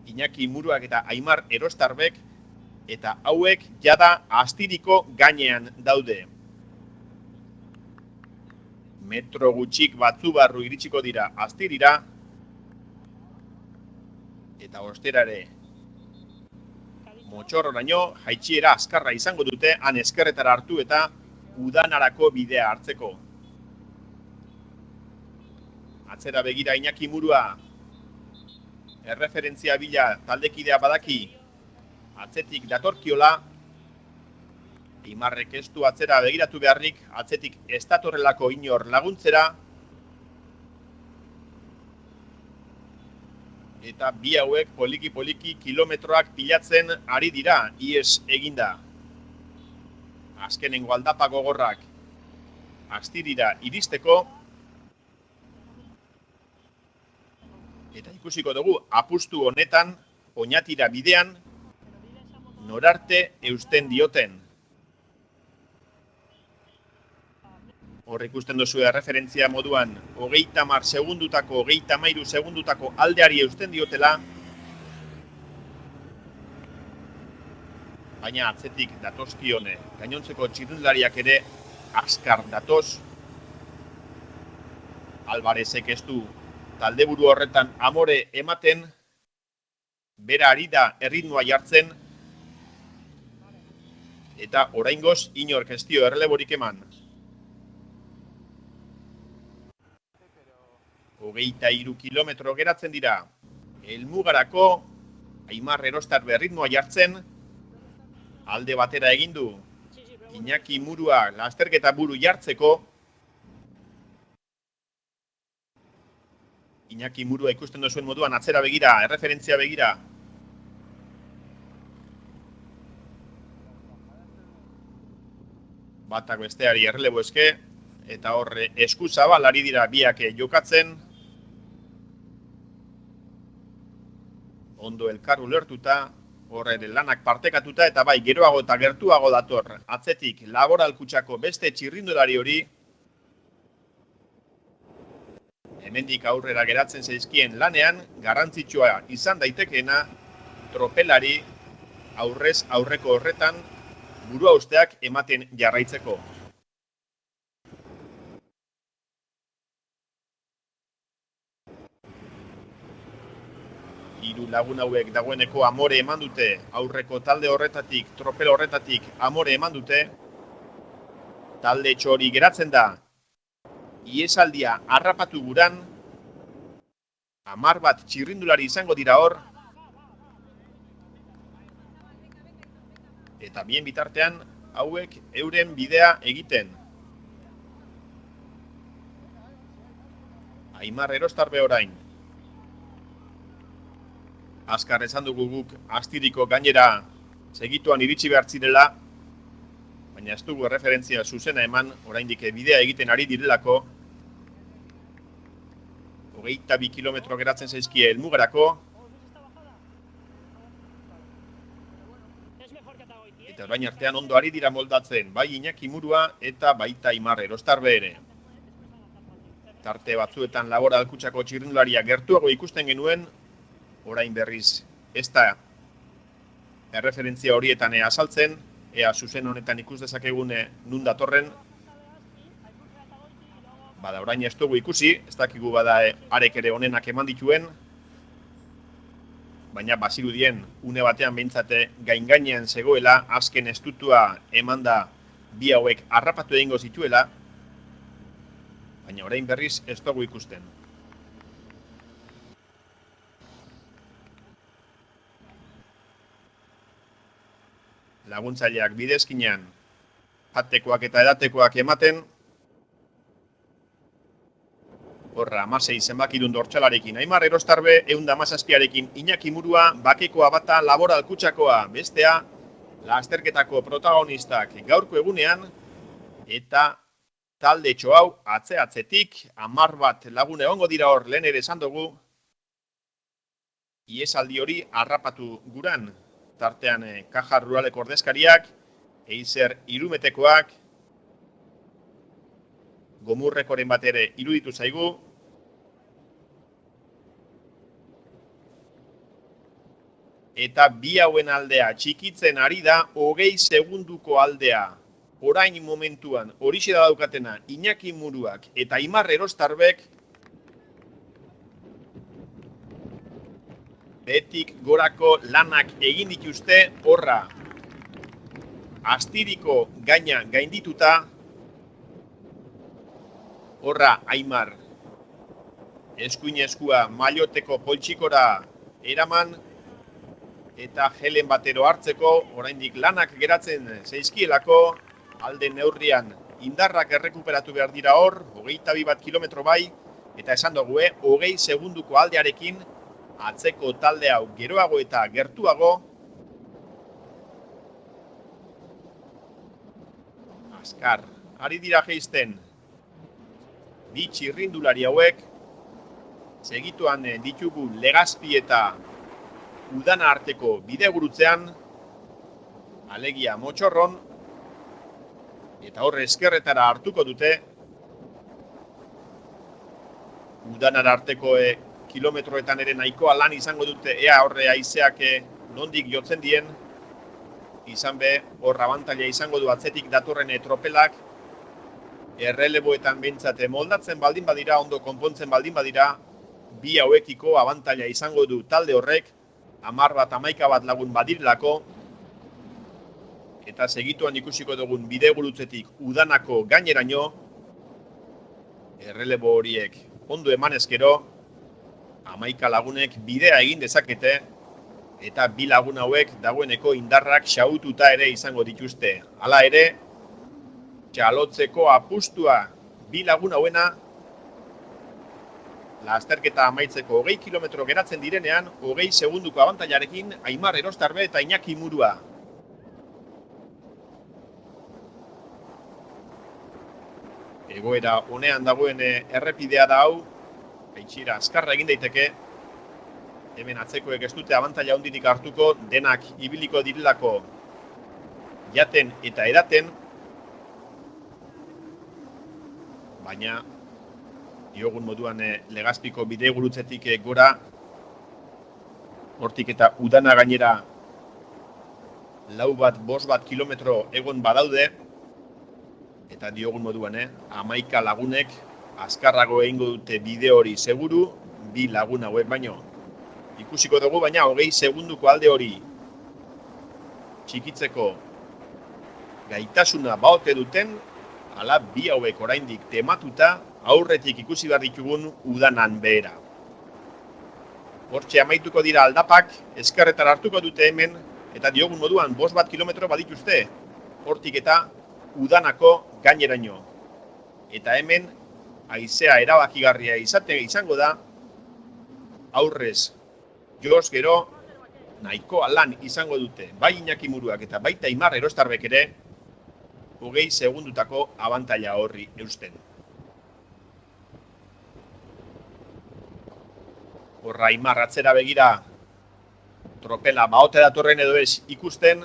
Iñaki Muruak eta Aimar Erostarbek, eta hauek jada astiriko gainean daude. Metro gutxik batzu barru iritsiko dira astirira, eta osterare motxorroraino jaitsiera azkarra izango dute, han eskerretara hartu eta udanarako bidea hartzeko. Atzera begira Iñaki Murua, erreferentzia bila taldekidea badaki, atzetik datorkiola, Imarrek ez du atzera begiratu beharrik, atzetik ez datorrelako inor laguntzera, eta bi hauek poliki-poliki kilometroak pilatzen ari dira, ies eginda. Azkenengo aldapa gogorrak astirira iristeko, eta ikusiko dugu apustu honetan, oinatira bidean, norarte eusten dioten. Hor ikusten duzu referentzia moduan, 30 segundutako, 33 segundutako aldeari eusten diotela, baina atzetik datozkione, gainontzeko txirrindulariak ere azkar datoz. Alvarezek ez du taldeburu horretan amore ematen, bera ari da erritmoa jartzen, eta oraingoz inork ez dio erreleborik eman. 23 kilometro geratzen dira, helmugarako Aimar Erostarbe erritmoa jartzen, alde batera egin du Iñaki Murua lasterketa buru jartzeko. Iñaki Murua ikusten duzuen moduan atzera begira, erreferentzia begira. Batak besteari errelebo eske, eta horre eskuzabal ari dira biak jokatzen. Ondo elkar ulertuta, horre lanak partekatuta, eta bai geroago eta gertuago dator atzetik laboralkutsako beste txirrindulari hori. Hemendik aurrera geratzen zaizkien lanean, garrantzitsua izan daitekeena, tropelari aurrez aurreko horretan burua usteak ematen jarraitzeko. Hiru lagun hauek dagoeneko amore eman dute, aurreko talde horretatik, tropel horretatik amore eman dute. Talde txori geratzen da, iesaldia harrapatu guran, 10 bat txirrindulari izango dira hor, eta bien bitartean hauek euren bidea egiten. Aimar Erostarbe orain. azkar esan dugu guk Astiriko gainera segituan iritsi behar zirela, baina ez dugu referentzia zuzena eman, oraindik bidea egiten ari direlako. 22 kilometro geratzen zaizkie helmugarako. Eta orain artean ondo ari dira moldatzen, bai Iñaki Murua eta baita Aimar Erostarbe ere. Tarte batzuetan Labora Alkutsako txirrindularia gertuago ikusten genuen, orain berriz ez da erreferentzia horietan azaltzen, ea zuzen honetan ikus dezakegun nun datorren. Bada, orain ez dugu ikusi, ez dakigu bada arek ere honenak eman dituen, baina bazirudien une batean behintzate gain-gainean zegoela, azken estutua emanda bi hauek harrapatu egingo zituela, baina orain berriz ez dugu ikusten. Laguntzaileak bidezkinean jatekoak eta edatekoak ematen, horra 16 zenbakidun dortsalarekin Aimar Erostarbe, 117arekin Iñaki Murua, Bakekoa bata Labora Alkutsakoa, bestea lasterketako protagonistak gaurko egunean, eta talde hau atze-atzetik 10 bat lagun egongo dira hor, lehen ere esan dugu, iesaldi hori harrapatu guran, tartean Kaja Ruraleko ordezkariak, Eizer Irumetekoak, Gomurrekoren bat ere iruditu zaigu, eta bi hauen aldea txikitzen ari da 20 segunduko aldea. Orain momentuan horixe da daukatena Iñaki Muruak eta Aimar Erostarbek betik gorako lanak egin dituzte, horra Astiriko gaina gaindituta, horra Aimar eskuin eskua mailoteko poltsikora eraman, eta gelen batero hartzeko, oraindik lanak geratzen zaizkielako, alde neurrian indarrak errekuperatu behar dira hor, 22 bat kilometro bai, eta esan dugu, 20 segunduko aldearekin, atzeko talde hau geroago eta gertuago, azkar, ari dira jeizten, bi txirrindulari hauek, segituan ditugu Legazpi eta Udana arteko bidegurutzean, alegia Motxorron, eta horre eskerretara hartuko dute, Udanar arteko kilometroetan ere nahikoa lan izango dute, ea horre haizeak nondik jotzen dien, izan be, horra abantaila izango du atzetik datorren tropelak, erreleboetan behintzate moldatzen baldin badira, ondo konpontzen baldin badira, bi hauekiko abantaila izango du talde horrek, 10 bat 11 bat lagun badirelako, eta segituan ikusiko dugun bidegurutzetik Udanako gaineraino, errelebo horiek ondo emanezkero, 11 lagunek bidea egin dezakete, eta bi lagun hauek dagoeneko indarrak xahututa ere izango dituzte. Hala ere, txalotzeko apustua bi lagun hauena, lasterketa amaitzeko 20 kilometro geratzen direnean, 20 segunduko abantailarekin Aimar Erostarbe eta Iñaki Murua. Egoera honean dagoen errepidea da hau, gaitxira azkarra egin daiteke, hemen atzekoek ez dute abantaila handirik hartuko, denak ibiliko direlako jaten eta edaten, baina diogun moduan Legazpiko bidegurutzetik gora, hortik eta Udana gainera 4 bat, 5 bat kilometro egon badaude, eta diogun moduan 11 lagunek azkarrago egingo dute bide hori seguru, bi lagun hauek baino. Ikusiko dugu, baina 20 segunduko alde hori txikitzeko gaitasuna baote duten, ala bi hauek oraindik tematuta, aurretik ikusi behar ditugun Udanan behera. Hortxe amaituko dira aldapak, eskerretara hartuko dute hemen, eta diogun moduan 5 bat kilometro badituzte, hortik eta Udanako gaineraino. Eta hemen, haizea erabakigarria izango da, aurrez joz gero, nahikoa lan izango dute, bai Iñaki Muruak eta baita Aimar Erostarbek ere, 20 segundutako abantaila horri eusten. Horra Aimar atzera begira, tropela baote datorren edo ez ikusten,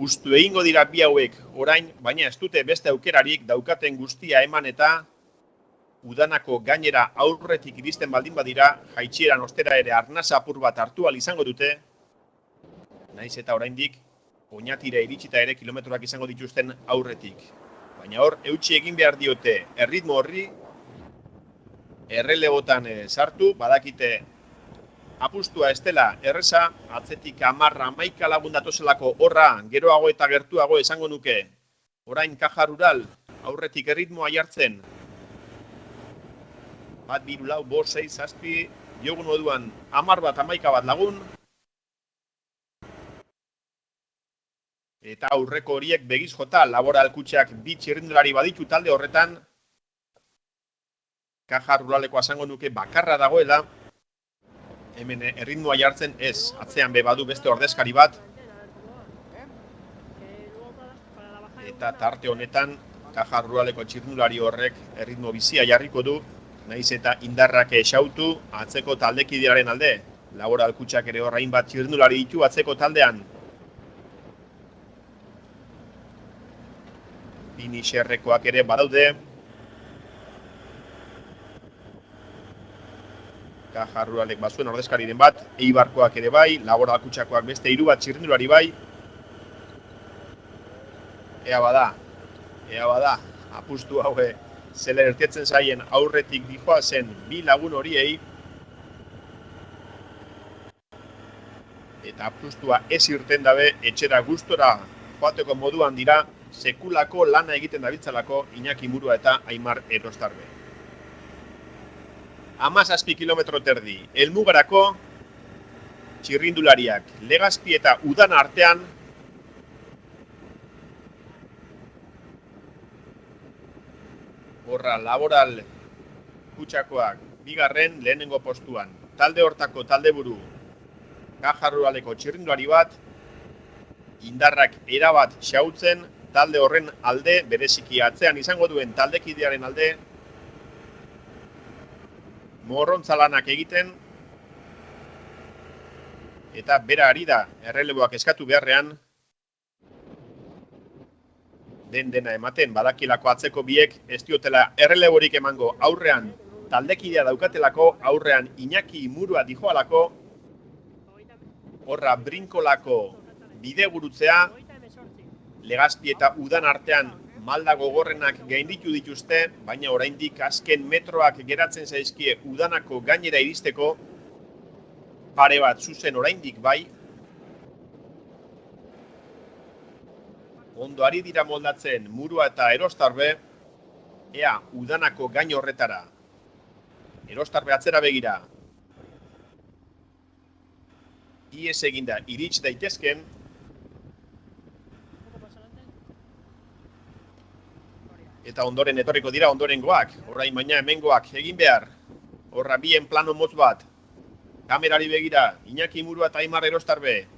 ustu egingo dira bi hauek orain, baina ez dute beste aukerarik daukaten guztia eman eta udanako gainera aurretik iristen baldin badira, jaitsieran ostera ere arnasa apur bat hartu ahal izango dute, naiz eta oraindik Oñatira iritsita ere kilometroak izango dituzten aurretik. Baina hor, eutsi egin behar diote erritmo horri, errelebotan sartu, badakite apustua ez dela erreza, atzetik 10-11 lagun datozelako horra, geroago eta gertuago esango nuke, orain Caja Rural, aurretik erritmoa jartzen, bat, 2, 4, 5, 6, 7, diogun moduan 10 bat, 11 bat lagun, eta aurreko horiek begiz jota Laboral kutxak bi txirrindulari baditu talde horretan, Caja Ruraleko esango nuke bakarra dagoela, hemen erritmoa jartzen ez, atzean be badu beste ordezkari bat, eta tarte honetan Caja Ruraleko txirrindulari horrek erritmo bizia jarriko du, naiz eta indarrak xautu atzeko taldekidearen alde. Laboral kutxak ere horrain bat txirrindulari ditu atzeko taldean. Finisherrekoak ere badaude. Caja Ruralek bazuen ordezkariren bat, Eibarkoak ere bai, Laboral kutxakoak beste 3 bat txirrindulari bai. Ea bada, apustu hau zela ertetzen zaien aurretik dijoa zen bi lagun horiei, eta apustua ez irten dabe etxera gustora joateko moduan dira, sekulako lana egiten dabiltzalako Iñaki Murua eta Aimar Erostarbe. 17 kilometro terdi, helmugarako txirrindulariak Legazpi eta Udana artean horra Laboral kutxakoak bigarren lehenengo postuan. Talde hortako taldeburu Caja Ruraleko txirrindulari bat, indarrak erabat xautzen, talde horren alde, bereziki atzean izango duen taldekidearen alde, morrontzalanak egiten, eta bera ari da erreleboak eskatu beharrean, dena ematen badakilako atzeko biek ez diotela erreleborik emango, aurrean taldekidea daukatelako, aurrean Iñaki Murua dijoalako, horra brinkolako bide gurutzea, Legazpi eta Udan artean malda gogorrenak gainditu dituzte, baina oraindik azken metroak geratzen zaizkie Udanako gainera iristeko, pare bat zuzen oraindik bai, ondo ari dira moldatzen Murua eta Erostarbe, ea Udanako gain horretara. Erostarbe atzera begira. Ies eginda irits daitezken, eta ondoren etorriko dira ondorengoak, orain baina hemengoak egin behar. Horra bien plano motz bat. Kamerari begira, Iñaki Murua eta Aimar Erostarbe.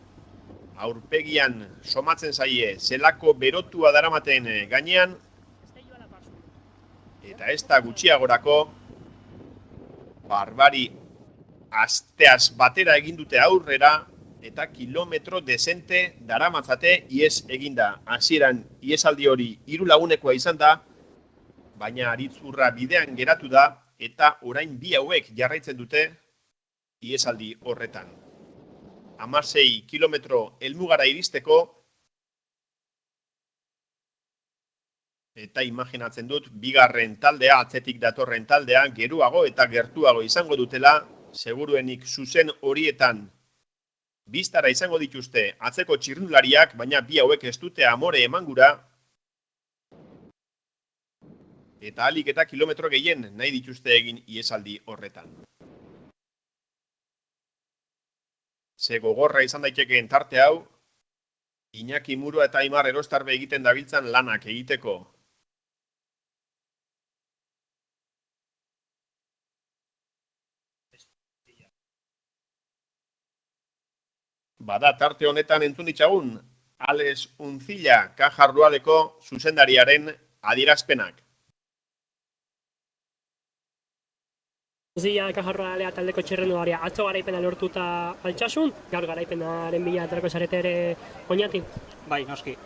Aurpegian somatzen zaie, zelako berotua daramaten gainean, eta ez da gutxiagorako, barbari asteaz batera egin dute aurrera, eta kilometro desente daramatzate ies eginda. Hasieran iesaldi hori 3 lagunekoa izan da, baina Aritzurra bidean geratu da, eta orain bi hauek jarraitzen dute iesaldi horretan. 16 kilometro helmugara iristeko, eta imaginatzen dut, bigarren taldea, atzetik datorren taldea, geruago eta gertuago izango dutela, seguruenik zuzen horietan biztara izango dituzte atzeko txirrindulariak, baina bi hauek ez dute amore emangura, eta ahalik eta kilometro gehien nahi dituzte egin iesaldi horretan. Ze gogorra izan daitekeen tarte hau, Iñaki Murua eta Aimar Erostarbe egiten dabiltzan lanak egiteko. bada tarte honetan entzun ditzagun, Alex Unzilla Kajarrualeko zuzendariaren adierazpenak. Zia Kajarrualea taldeko txirrenduaria atzo garaipena lortuta altxasun, gaur garaipenaren bila aterako zarete ere Oñati. Bai, noski.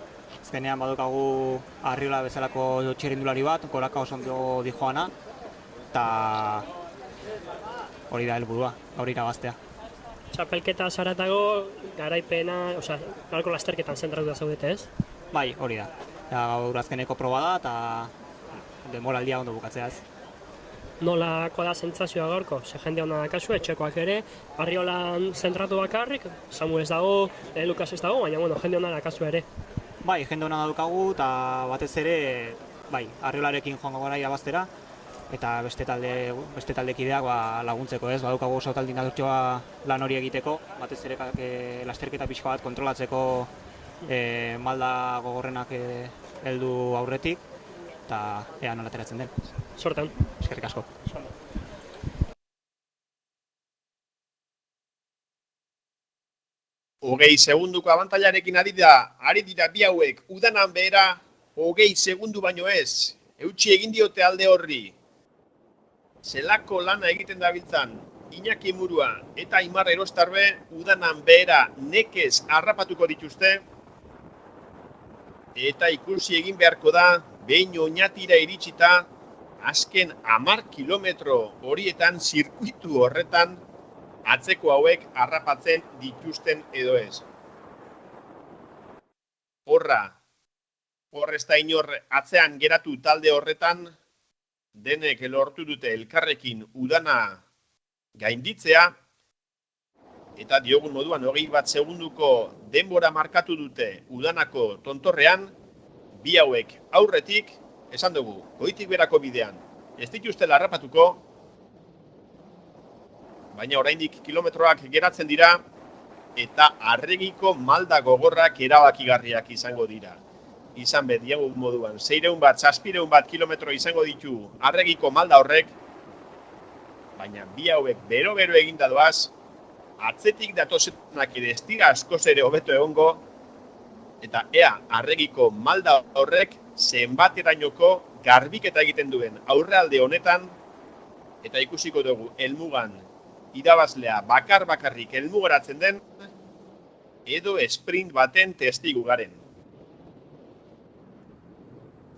Azkenean badukagu Arriola bezalako txirrindulari bat, goraka oso ondo dijoana, eta hori da helburua, hori irabaztea. Txapelketa zaratago garaipena, gaurko lasterketan zentratuta zaudete, ez? Bai, hori da. Gaur azkeneko proba da, eta denboraldia ondo bukatzea ez. Nolako da sentsazioa gaurko? Ze jende hona dakazu, etxekoak ere, Arriolan zentratu bakarrik, Samu ez dago, Lukas ez dago, baina jende hona dakazu ere. Bai, jende hona daukagu, eta batez ere, bai, Arriolarekin joango gara irabaztera, eta beste taldekideak laguntzeko ez, badukagu oso talde indartxoa lan hori egiteko, batez ere lasterketa pixka bat kontrolatzeko malda gogorrenak heldu aurretik, eta ea nola ateratzen den. Sortan. Eskerrik asko. Hogei segunduko abantailarekin ari dira bi hauek, udanan behera, 20 segundu baino ez, eutsi egin diote alde horri. Zelako lana egiten dabiltzan, Iñaki Murua eta Aimar Erostarbe udanan behera nekez harrapatuko dituzte, eta ikusi egin beharko da, behin Oñatira iritsita, azken 10 kilometro horietan, zirkuitu horretan, atzeko hauek harrapatzen dituzten edo ez. Hor ez da inor atzean geratu talde horretan, denek lortu dute elkarrekin udana gainditzea, eta diogun moduan 21 segunduko denbora markatu dute udanako tontorrean, bi hauek aurretik, esan dugu, goitik berako bidean, ez dituztela harrapatuko, baina oraindik kilometroak geratzen dira, eta Arregiko malda gogorrak erabakigarriak izango dira. Izan diagun moduan, 600 bat, 700 bat kilometro izango ditu Arregiko malda horrek, baina bi hauek bero-bero eginda doaz, atzetik datozenak ere ez dira askoz ere hobeto egongo, eta ea Arregiko malda horrek zenbaterainoko garbiketa egiten duen aurrealde honetan, eta ikusiko dugu helmugan irabazlea bakar-bakarrik helmugaratzen den, edo sprint baten testigu garen.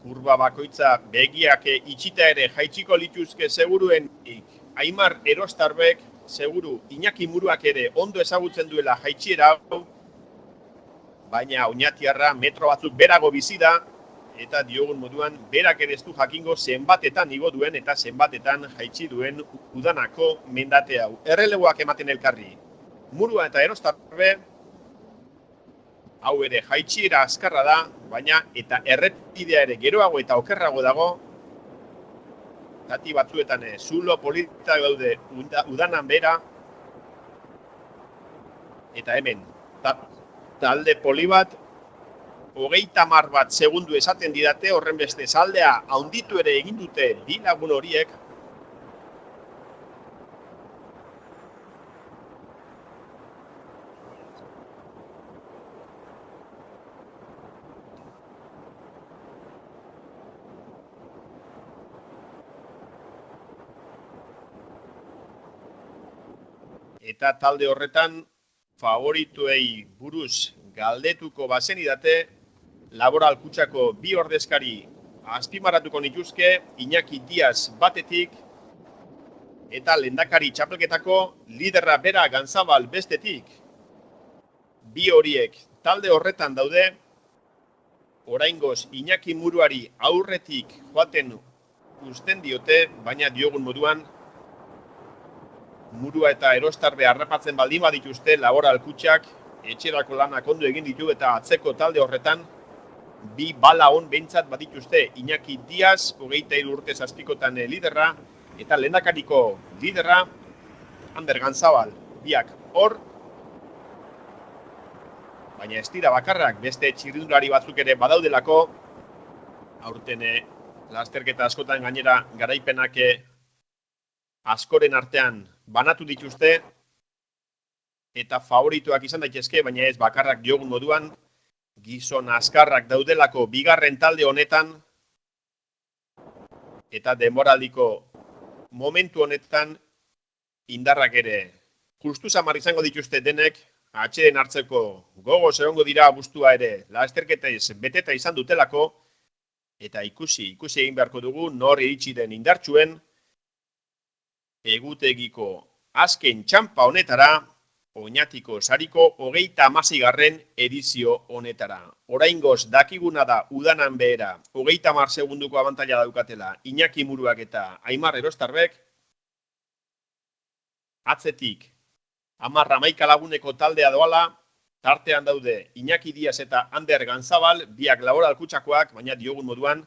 Kurba bakoitza begiak itxita ere jaitsiko lituzke seguruenik Aimar Erostarbek, seguru Iñaki Muruak ere ondo ezagutzen duela jaitsiera hau, baina Oñatiarra metro batzuk berago bizi da, eta diogun moduan berak ere ez du jakingo zenbatetan igo duen eta zenbatetan jaitsi duen udanako mendate hau. Erreleguak ematen elkarri. Murua eta Erostarbe, hau ere jaitsiera azkarra da, baina eta errepidea ere geroago eta okerrago dago, zati batzuetan zulo polita daude udanan bera, eta hemen, talde poli bat, 30 bat segundu esaten didate, horren beste saldea handitu ere egin dute bi lagun horiek. Eta talde horretan, favorituei buruz galdetuko bazenidate, Laboral Kutsako bi ordezkari azpimarratuko nituzke, Iñaki Diaz batetik, eta lehendakari txapelketako liderra bera Ganzabal bestetik. Bi horiek talde horretan daude, oraingoz Iñaki Muruari aurretik joaten uzten diote, baina diogun moduan, Murua eta Erostarbe harrapatzen baldin badituzte Laboral Kutsak, etxerako lanak ondo egin ditu eta atzeko talde horretan, bi bala on behintzat badituzte Iñaki Diaz, 23 urte zazpikotan liderra, eta lehendakariko liderra, Ander Ganzabal, biak hor, baina ez dira bakarrak, beste txirrindulari batzuk ere badaudelako, aurten lasterketa askotan gainera garaipenak askoren artean banatu dituzte, eta favorituak izan daitezke, baina ez bakarrak diogun moduan, gizon azkarrak daudelako bigarren talde honetan, eta denboraldiko momentu honetan indarrak ere justu samar izango dituzte denek, atxeden hartzeko gogoz egongo dira abuztua ere lasterketez beteta izan dutelako, eta ikusi egin beharko dugu nor iritsi den indartsuen egutegiko azken txanpa honetara, Oñatiko sariko 36. edizio honetara. Oraingoz dakiguna da udanan behera 30 segunduko abantaila daukatela Iñaki Muruak eta Aimar Erostarbek, atzetik 10-11 laguneko taldea doala, tartean daude Iñaki Diaz eta Ander Ganzabal, biak Laboral Kutxakoak, baina diogun moduan,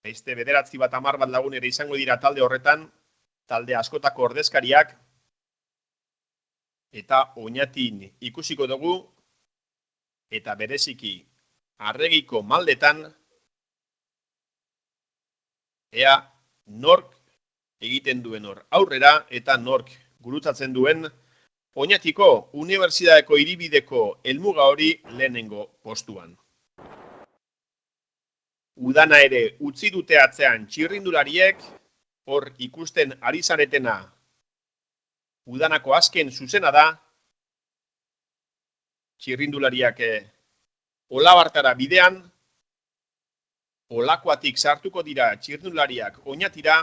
beste 9 bat 10 bat lagun ere izango dira talde horretan, talde askotako ordezkariak, eta Oñatin ikusiko dugu, eta bereziki Arregiko maldetan, ea nork egiten duen hor aurrera eta nork gurutzatzen duen Oñatiko Unibertsitateko hiribideko helmuga hori lehenengo postuan. Udana ere utzi dute atzean txirrindulariek, hor ikusten ari zaretena udanako azken zuzena da, txirrindulariak Olabartara bidean, Olakoatik sartuko dira txirrindulariak Oñatira,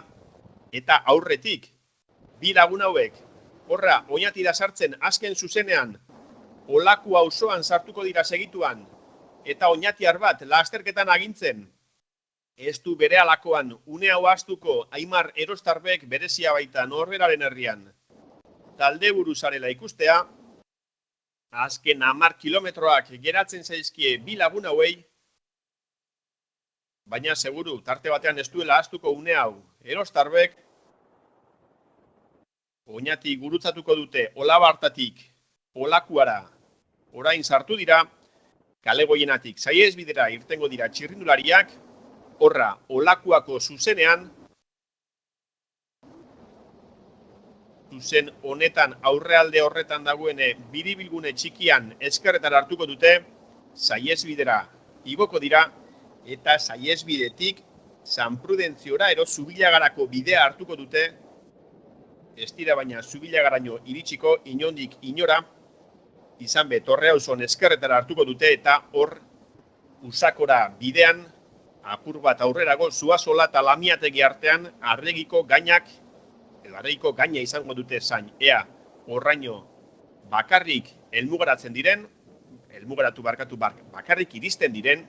eta aurretik, bi lagun hauek, horra Oñatira sartzen azken zuzenean, Olako auzoan sartuko dira segituan, eta Oñatiar bat lasterketan agintzen, ez du bere alakoan une hau ahaztuko Aimar Erostarbek berezia baita Norberaren herrian. Talde buruzarela ikustea, azken 10 kilometroak geratzen zaizkie bi lagun hauei, baina seguru tarte batean ez duela ahaztuko une hau Erostarbek, Oñati gurutzatuko dute Olabartatik Olakuara orain sartu dira, kale goienatik saihesbidera irtengo dira txirrindulariak, horra Olakuako zuzenean, zuzen honetan aurrealde horretan dagoene biribilgune txikian ezkerretara hartuko dute, saihesbidera igoko dira, eta saihesbidetik San Prudentziora ero Zubillagarako bidea hartuko dute, ez dira baina Zubillagaraino iritsiko inondik inora, izan be Torreauzon ezkerretara hartuko dute, eta hor Usakora bidean, apur bat aurrerago, Zuazola eta Lamiategi artean Arregiko gainak, edo Arregiko gaina izango dute zain, ea horraino bakarrik helmugaratzen diren, bakarrik iristen diren,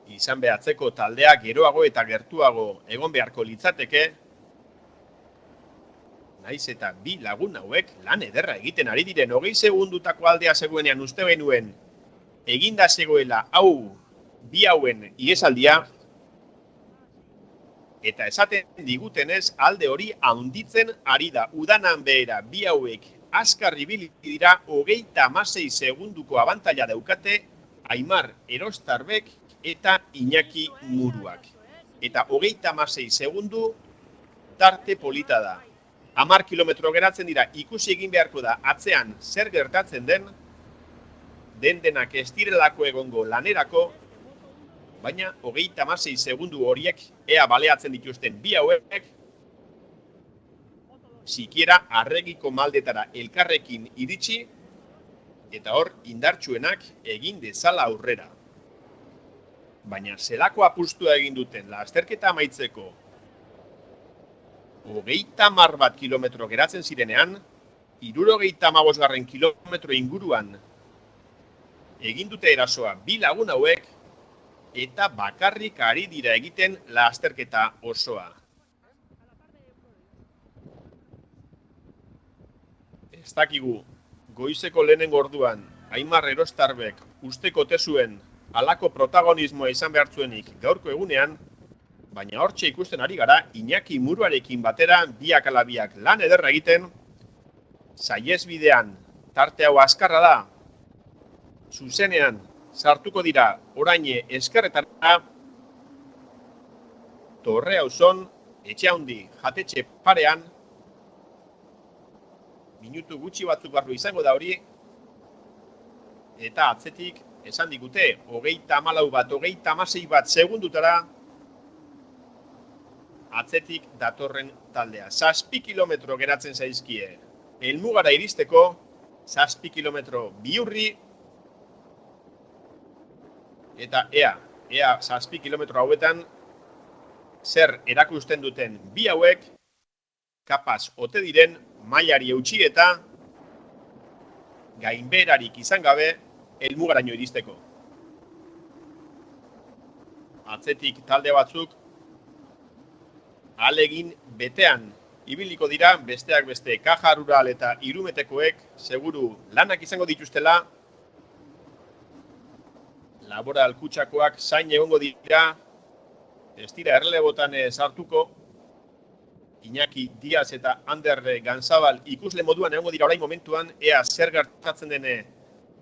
izan behatzeko taldea geroago eta gertuago egon beharko litzateke, naiz eta bi lagun hauek lan ederra egiten ari diren 20 segundutako aldea zegoenean uste genuen eginda zegoela bi hauen ihesaldia, eta esaten digutenez alde hori handitzen ari da. Udanan behera bi hauek azkar ibili dira 36 segunduko abantaila daukate Aimar Erostarbek eta Iñaki Muruak. Eta 36 segundu tarte polita da. 10 kilometro geratzen dira, ikusi egin beharko da atzean zer gertatzen den, denak ez direlako egongo lanerako, baina 36 segundu horiek ea baleatzen dituzten bi hauek, sikiera Arregiko maldetara elkarrekin iritsi, eta hor indartsuenak egin dezala aurrera. Baina zelako apustua egin duten lasterketa amaitzeko 30 bat kilometro geratzen zirenean, 75 kilometro inguruan egin dute erasoa bi lagun hauek, eta bakarrik ari dira egiten lasterketa osoa. Ez dakigu, goizeko lehenengo orduan, Aimar Erostarbek usteko tezuen halako protagonismoa izan behartzuenik gaurko egunean, baina hortxe ikusten ari gara Iñaki Muruarekin batera biak ala biak lan ederra egiten, saihesbidean tarte hau azkarra da, zuzenean sartuko dira oraine ezkerretara, Torreauzon, etxe handi jatetxe parean, minutu gutxi batzuk barru izango da hori, eta atzetik esan digute, 34 bat, 36 bat segundutara atzetik datorren taldea. 7 kilometro geratzen zaizkie. Helmugara iristeko 7 kilometro bihurri, eta ea 7 kilometro hauetan zer erakusten duten bi hauek kapaz ote diren mailari eutsi eta gainbeherarik izan gabe helmugaraino iristeko. Atzetik talde batzuk ahalegin betean ibiliko dira, besteak beste Caja Rural eta Irumetekoek seguru lanak izango dituztela, Laboral Kutxakoak zain egongo dira, ez dira errelebotan sartuko, Iñaki Diaz eta Ander Ganzabal ikusle moduan egongo dira orain momentuan, ea zer gertatzen dene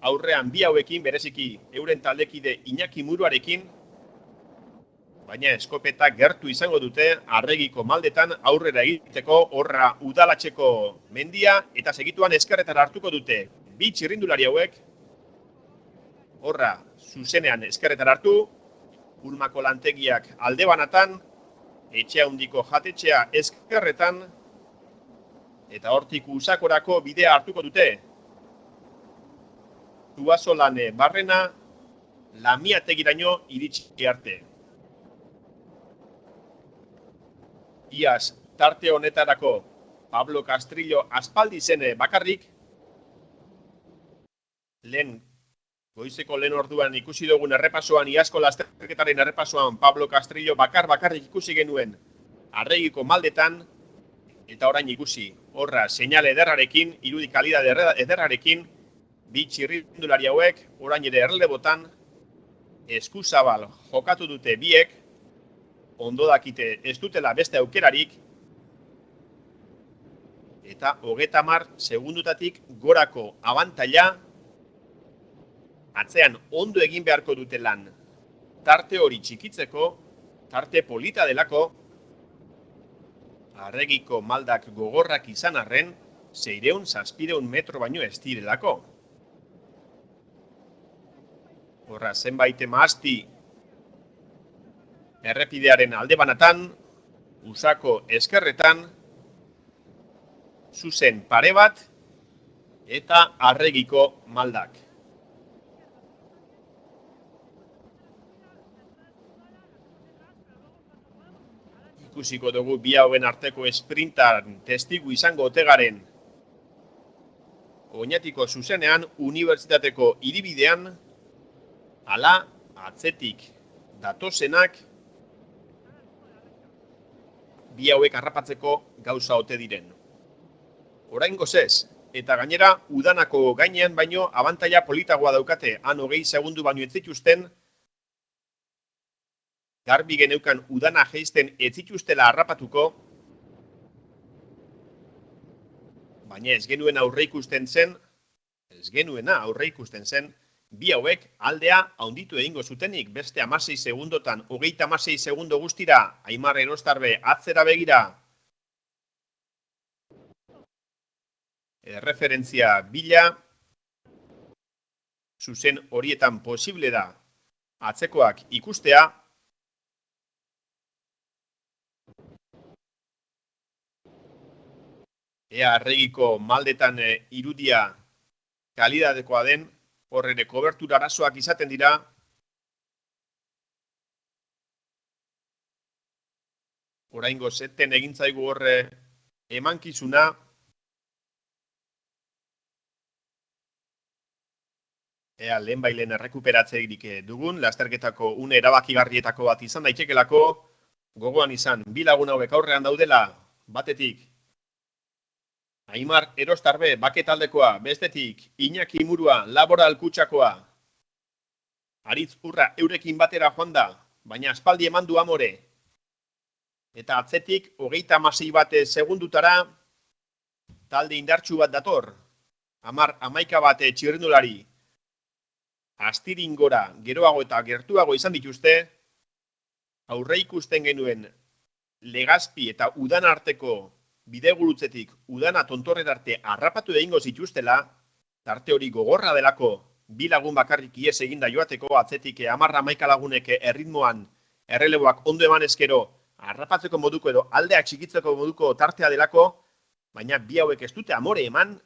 aurrean bi hauekin, bereziki euren taldekide Iñaki Muruarekin, baina eskopeta gertu izango dute Arregiko maldetan aurrera egiteko, horra udalatxeko mendia, eta segituan ezkerretara hartuko dute bi txirrindulari hauek, horra zuzenean ezkerretara hartu, Ulmako lantegiak alde banatan, etxea handiko jatetxea ezkerretan, eta hortik Usakorako bidea hartuko dute. Zuazolane barrena, Lamiategiraino iritsi arte. Iaz, tarte honetarako Pablo Castrillo aspaldi zene bakarrik, goizeko lehen orduan ikusi dugun errepasoan, iazko lasterketaren errepasoan Pablo Castrillo bakarrik ikusi genuen Arregiko maldetan, eta orain ikusi, horra seinale ederrarekin, irudi kalidade ederrarekin, bi txirrindulari hauek, orain ere errelebotan, eskuzabal jokatu dute biek, ondo dakite ez dutela beste aukerarik, eta 30 segundutatik gorako abantaila, atzean ondo egin beharko dute lan. Tarte hori txikitzeko, tarte polita delako, Arregiko maldak gogorrak izan arren, 600-700 metro baino ez direlako. Horra zenbait mahasti errepidearen alde banatan, Usako ezkerretan, zuzen pare bat, eta Arregiko maldak. Ikusiko dugu bi hauen arteko esprintan testigu izango ote garen. Oñatiko zuzenean, unibertsitateko hiribidean, ala atzetik datozenak, bi hauek harrapatzeko gauza ote diren. Oraingoz ez, eta gainera udanako gainean baino abantaila politagoa daukate, han 20 segundu baino ez zituzten, garbi geneukan udana jeisten ez zituztela harrapatuko, baina ez genuena aurreikusten zen, bi hauek aldea handitu egingo zutenik, beste 16 segundotan, 36 segundo guztira, Aimar Erostarbe atzera begira, referentzia bila, zuzen horietan posible da atzekoak ikustea, ea Arregiko maldetan irudia kalidadekoa den, horrere kobertura arazoak izaten dira, oraingo zeten egintzaigu horre emankizuna, ea lehenbailen errekuperatzerik dugun, lasterketako une erabakigarrietako bat izan daitekelako, gogoan izan, bi lagun hauek aurrean daudela, batetik, Aimar Erostarbe baketaldekoa, bestetik Iñaki Murua Laboral Kutxakoa. Aritz Urra eurekin batera joan da, baina aspaldi eman du amore. Eta atzetik 36 bat segundutara talde indartsu bat dator. 11 bat txirrindulari. Astiringora geroago eta gertuago izan dituzte, aurre ikusten genuen Legazpi eta Udan arteko bidegurutzetik udana tontorrera arte harrapatu egingo zituztela, tarte hori gogorra delako, 2 lagun bakarrik ihes eginda joateko, atzetik 10-11 lagunek erritmoan erreleboak ondo eman eskero, harrapatzeko moduko edo aldeak txikitzeko moduko tartea delako, baina bi hauek ez dute amore eman,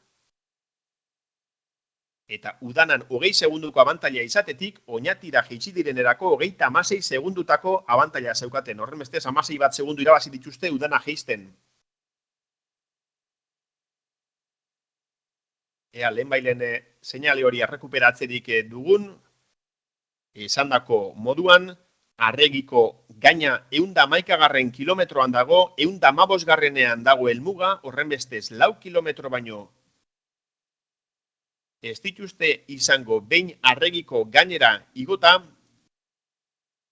eta udanan 20 segunduko abantaila izatetik, Oñatira jaitsi direnerako 36 segundutako abantaila zeukaten. Horren bestez, 16 bat segundu irabazi dituzte udana jaisten. Ea, lehenbailen seinale hori errekuperatzerik dugun, esandako moduan, Arregiko gaina 111 kilometroan dago, 115 dago helmuga, horren bestez 4 kilometro baino ez dituzte izango behin Arregiko gainera igota,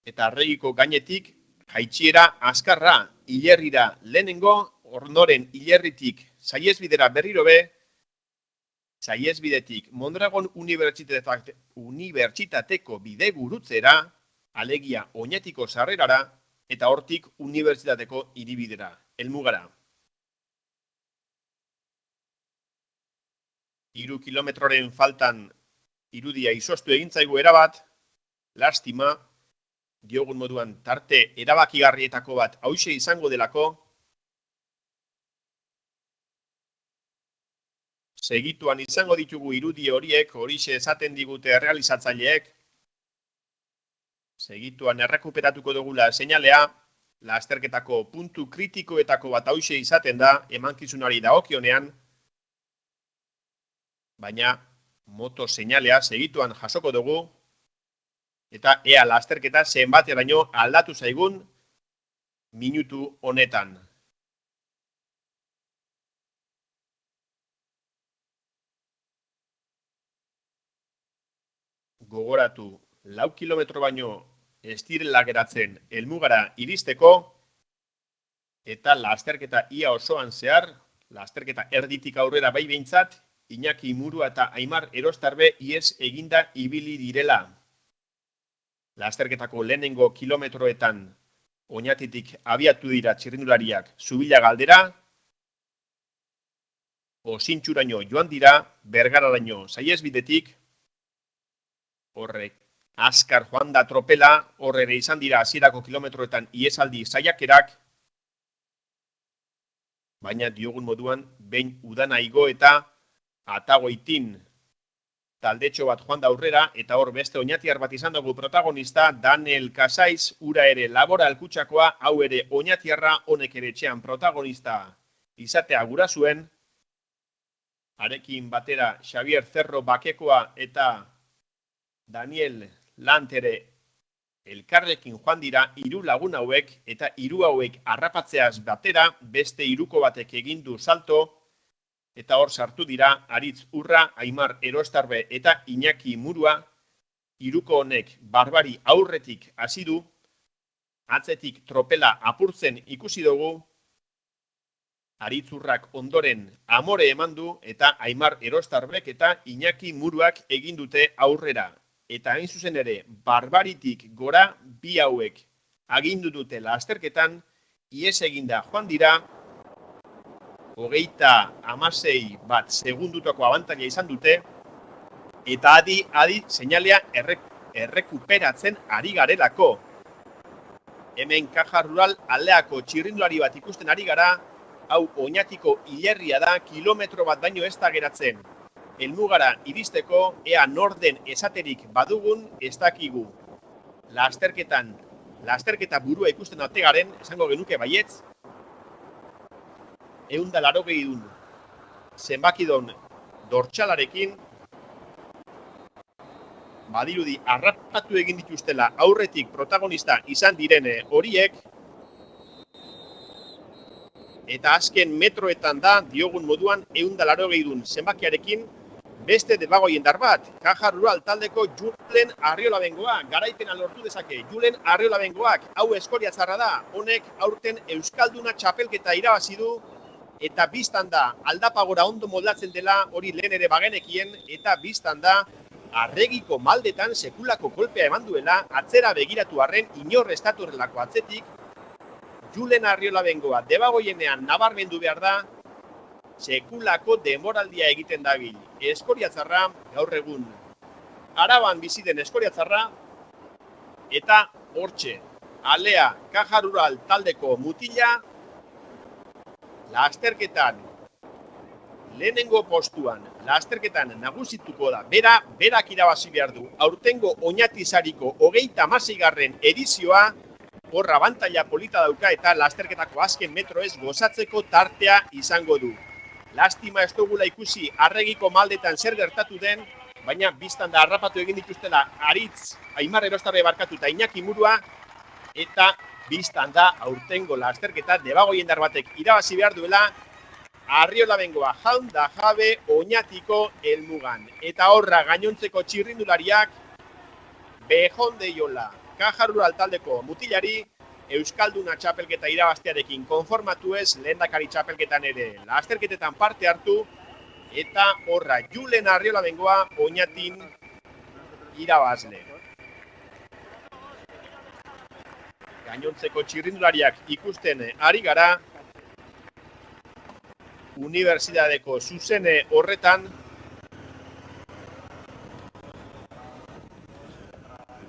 eta Arregiko gainetik jaitsiera azkarra Ilerrira lehenengo, ondoren Ilerritik saihesbidera berriro be, saihesbidetik Mondragon Unibertsitateko bidegurutzera, alegia Oñatiko sarrerara, eta hortik unibertsitateko hiribidera, helmugara. 3 kilometroren faltan irudia izoztu egin zaigu erabat, lastima, diogun moduan tarte erabakigarrietako bat hauxe izango delako, segituan izango ditugu irudi horiek, horixe esaten digute realizatzaileek, segituan errekuperatuko dugula seinalea, lasterketako puntu kritikoetako bat hauxe izaten da, emankizunari dagokionean, baina moto seinalea segituan jasoko dugu, eta ea lasterketa zenbateraino aldatu zaigun minutu honetan. Gogoratu, 4 kilometro baino ez direla geratzen helmugara iristeko, eta lasterketa ia osoan zehar, lasterketa erditik aurrera bai behintzat, Iñaki Murua eta Aimar Erostarbe ihes eginda ibili direla. Lasterketako lehenengo kilometroetan Oñatitik abiatu dira txirrindulariak Zubila galdera, Osintxuraino joan dira, Bergararaino saihesbidetik, horrek azkar joan da tropela, horre ere izan dira hasierako kilometroetan ihesaldi saiakerak, baina diogun moduan behin udana igo eta Atagoitin taldetxo bat joan da aurrera, eta hor beste oñatiar bat izan dugu protagonista, Daniel Casais, ura ere laboral kutsakoa, hau ere oñatiarra, honek ere etxean protagonista izatea gura zuen, arekin batera Xavier Cerro Bakekoa eta Daniel Lantere elkarrekin joan dira 3 lagun hauek, eta 3 hauek harrapatzeaz batera, beste 3ko batek egin du salto, eta hor sartu dira Aritz Urra, Aimar Erostarbe eta Iñaki Murua, 3ko honek barbari aurretik hasi du, atzetik tropela apurtzen ikusi dugu, Aritz Urrak ondoren amore eman du, eta Aimar Erostarbek eta Iñaki Muruak egin dute aurrera. Eta hain zuzen ere, barbaritik gora bi hauek agindu dute lasterketan, ihes eginda joan dira, 36 bat segundutako abantaila izan dute, eta adi seinalea errekuperatzen ari garelako. Hemen Caja Rural aldeako txirrindulari bat ikusten ari gara, hau Oñatiko Ilerria da, kilometro bat baino ez da geratzen. Helmugara iristeko, ea norden esaterik badugun ez dakigu. Lasterketa burua ikusten ate garen, esango genuke baietz, 180 zenbakidon dortxalarekin, badirudi harrapatu egin dituztela aurretik protagonista izan direne horiek, eta azken metroetan da, diogun moduan, 180 zenbakiarekin, beste debagoien dar bat, Caja Rural taldeko Julen Arriolabengoa, garaipena lortu dezake, Julen Arriolabengoak, hau eskoriatzarra da, honek aurten Euskalduna txapelketa irabazi du, eta biztan da aldapagora ondo moldatzen dela, hori lehen ere bagenekien, eta biztan da Arregiko maldetan sekulako kolpea eman duela, atzera begiratu arren inor estaturrelako atzetik, Julen Arriolabengoa debagoienean nabarmendu behar da, sekulako demoraldia egiten dabil. Eskoriatzarra, gaur egun, Araban bizi den Eskoriatzarra, eta hortxe, Alea Caja Rural taldeko mutila, lasterketan, lehenengo postuan, lasterketan nagusituko da, berak irabazi behar du. Aurtengo Oñati sariko 36. edizioa, horra abantaila polita dauka eta lasterketako azken metroez gozatzeko tartea izango du. Lastima ez dugula ikusi Arregiko maldetan zer gertatu den, baina biztan da harrapatu egin dituztela Aritz, Aimar Erostarre barkatu eta Iñaki Murua, eta biztan da aurtengo lasterketa debagoiendar batek irabazi behar duela, Arriolabengoa jaun da jabe Oñatiko helmugan. Eta horra gainontzeko txirrindulariak Bejondeiola Caja Rural taldeko mutilari Euskalduna txapelketa irabaztearekin konformatu ez lehendakari txapelketan ere lasterketetan parte hartu eta horra Julen Arriolabengoa Oñatin irabazle. Gainontzeko txirrindulariak ikusten ari gara, Unibertsitateko zuzene horretan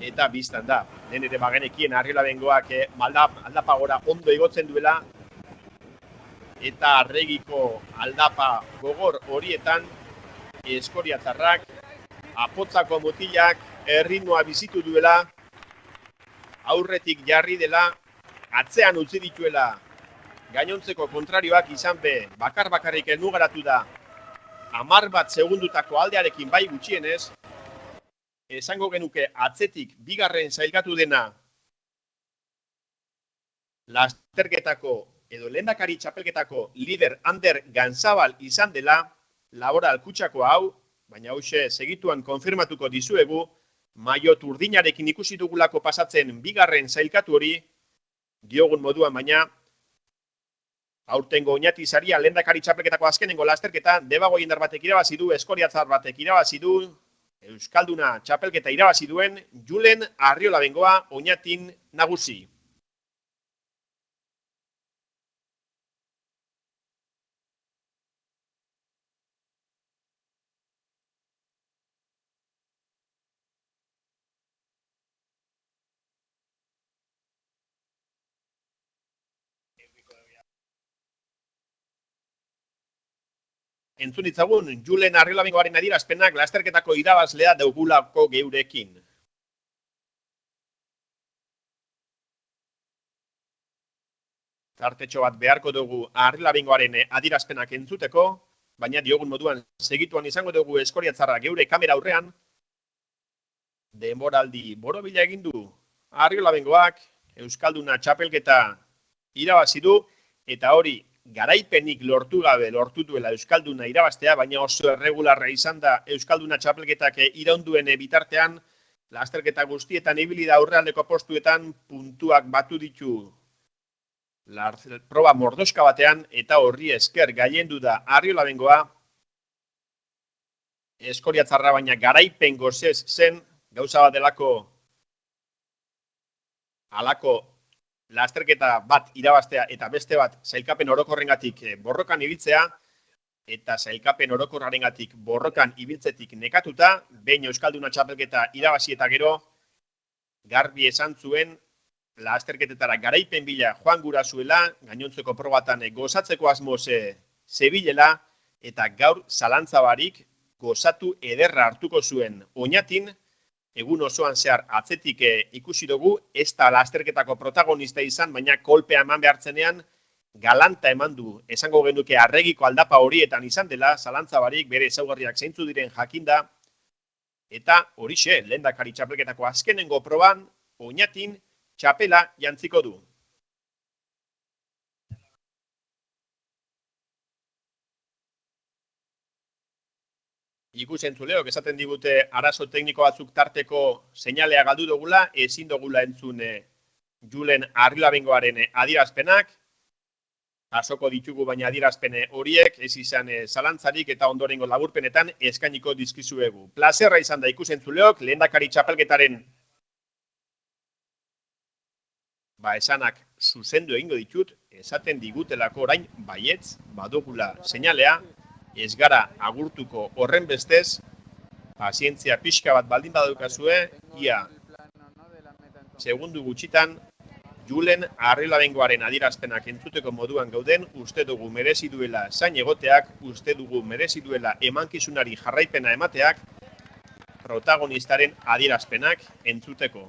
eta biztan da. Lehen ere bagenekien Arriolabengoak aldapa gora ondo igotzen duela eta Arregiko aldapa gogor horietan Eskoriatzarrak, Apotzako mutilak erritmoa bizitu duela, aurretik jarri dela, atzean utzi dituela gainontzeko kontrarioak izan be, bakarrik enugaratu da 10 segundutako aldearekin bai gutxienez, esango genuke atzetik bigarren sailkatu dena lasterketako edo lehendakari txapelketako lider Ander Ganzabal izan dela, Laboral Kutxako hau, baina hauxe segituan konfirmatuko dizuegu, Maiot urdinarekin ikusi dugulako pasatzen bigarren sailkatu hori, diogun moduan baina, aurtengo Oñati saria lehendakari txapelketako azkenengo lasterketa, debagoiendar batek irabazi du, Eskoriatzar batek irabazi du, Euskalduna txapelketa irabazi duen Julen Arriolabengoa Oñatin nagusi. Entzun ditzagun, Julen Arriolabengoaren adierazpenak lasterketako irabazlea daugulako geurekin. Tartetxo bat beharko dugu Arriolabengoaren adierazpenak entzuteko, baina diogun moduan segituan izango dugu Eskoriatzarra geure kamera aurrean. Denboraldi borobila egin du Arriolabengoak Euskalduna txapelketa irabazi du, eta hori garaipenik lortu gabe lortu duela Euskalduna irabaztea, baina oso erregularra izan da Euskalduna txapelketak iraunduen bitartean, lasterketa guztietan ibili da aurrealdeko postuetan puntuak batu ditu proba mordoska batean, eta horri esker gailendu da Arriolabengoa. Eskoriatzarra baina garaipen gozez zen, gauza bat delako halako lasterketa bat irabaztea eta beste bat sailkapen orokorrengatik borrokan ibiltzea, eta sailkapen orokorrarengatik borrokan ibiltzetik nekatuta, behin Euskalduna txapelketa irabazi eta gero, garbi esan zuen lasterketetara garaipen bila joan gura zuela, gainontzeko probatan gozatzeko asmoz zebilela, eta gaur zalantza barik gozatu ederra hartuko zuen Oñatin. Egun osoan zehar atzetik ikusi dugu, ez da lasterketako protagonista izan, baina kolpea eman behartzenean galanta eman du. Esango genuke Arregiko aldapa horietan izan dela, zalantza barik bere ezaugarriak zeintzu diren jakinda, eta horixe, lehendakari txapelketako azkenengo proban, Oñatin txapela jantziko du. Ikusentzuleok esaten digute arazo tekniko batzuk tarteko seinalea galdu dugula, ezin dugula entzun Julen Arriolabengoaren adierazpenak. Jasoko ditugu baina adierazpen horiek ez izan zalantzarik eta ondorengo laburpenetan eskainiko dizkizuegu. Plazerra izan da ikusentzuleok, lehendakari txapelketaren esanak zuzendu egingo ditut, esaten digutelako orain baietz badugula seinalea, ez gara agurtuko horren bestez, pazientzia pixka bat baldin badaukazue, ia segundu gutxitan Julen Arriolabengoaren adierazpenak entzuteko moduan gauden, uste dugu merezi duela zain egoteak, uste dugu merezi duela emankizunari jarraipena emateak, protagonistaren adierazpenak entzuteko.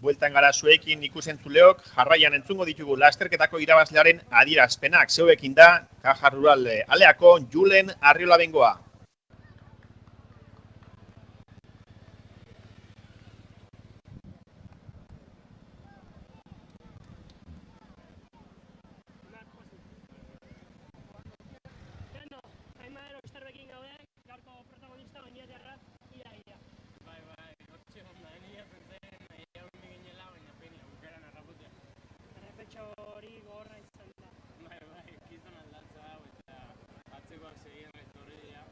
Bueltan gara zuekin ikusentzuleok, jarraian entzungo ditugu lasterketako irabazlearen adierazpenak. Zeuekin da, Caja Rural Aleako Julen Arriolabengoa. Hori gorra izan da. Bai, gizon aldatza hau eta atzekoak segidan etorri dira.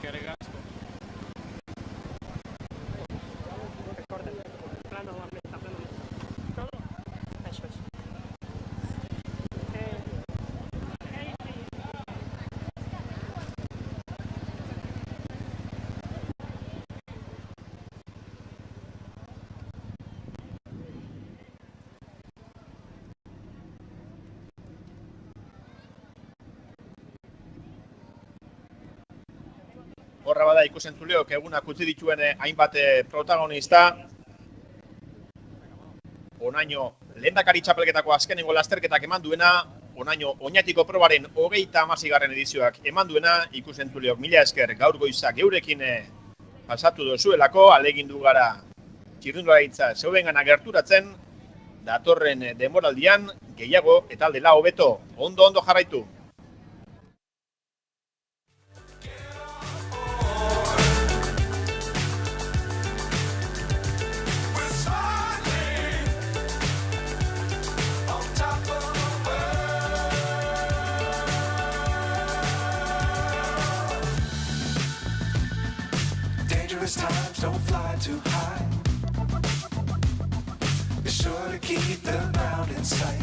Eskerrik asko. Plano, plano. Todo. Eso es. Horra bada ikusentzuleok egunak utzi dituen hainbat protagonista. Onaino lehendakari txapelketako azkenengo lasterketak eman duena, onaino oinatiko probaren 36. edizioak eman duena, ikusentzuleok mila esker gaur goiza geurekin pasatu dozuelako, alegindu gara txirrindularitza zeubengana gerturatzen, datorren denboraldian gehiago eta dela hobeto, ondo jarraitu. We're smiling on top of the world. Dangerous times don't fly too high. Be sure to keep the ground in sight.